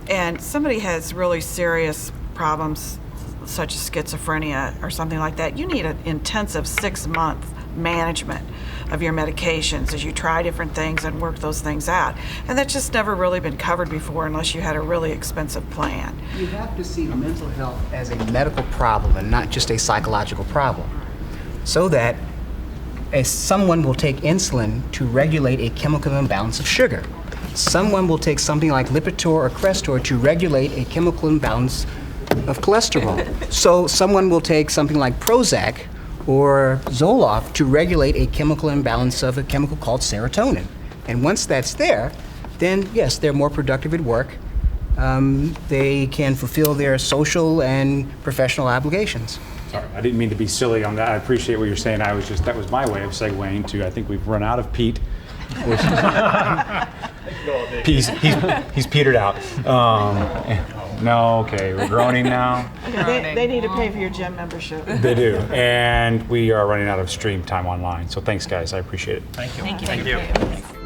[SPEAKER 2] And somebody has really serious problems, such as schizophrenia or something like that. You need an intensive 6-month management of your medications as you try different things and work those things out. And that's just never really been covered before unless you had a really expensive plan.
[SPEAKER 6] You have to see mental health as a medical problem and not just a psychological problem. So that someone will take insulin to regulate a chemical imbalance of sugar. Someone will take something like Lipitor or Crestor to regulate a chemical imbalance of cholesterol. So someone will take something like Prozac or Zoloft to regulate a chemical imbalance of a chemical called serotonin. And once that's there, then yes, they're more productive at work. They can fulfill their social and professional obligations.
[SPEAKER 1] Sorry, I didn't mean to be silly on that. I appreciate what you're saying. That was my way of segueing to, I think we've run out of Pete. He's petered out. No, okay, we're groaning now.
[SPEAKER 2] They need to pay for your gym membership.
[SPEAKER 1] They do, and we are running out of stream time online. So thanks, guys. I appreciate it.
[SPEAKER 3] Thank you.
[SPEAKER 21] Thank you.
[SPEAKER 16] Thank you.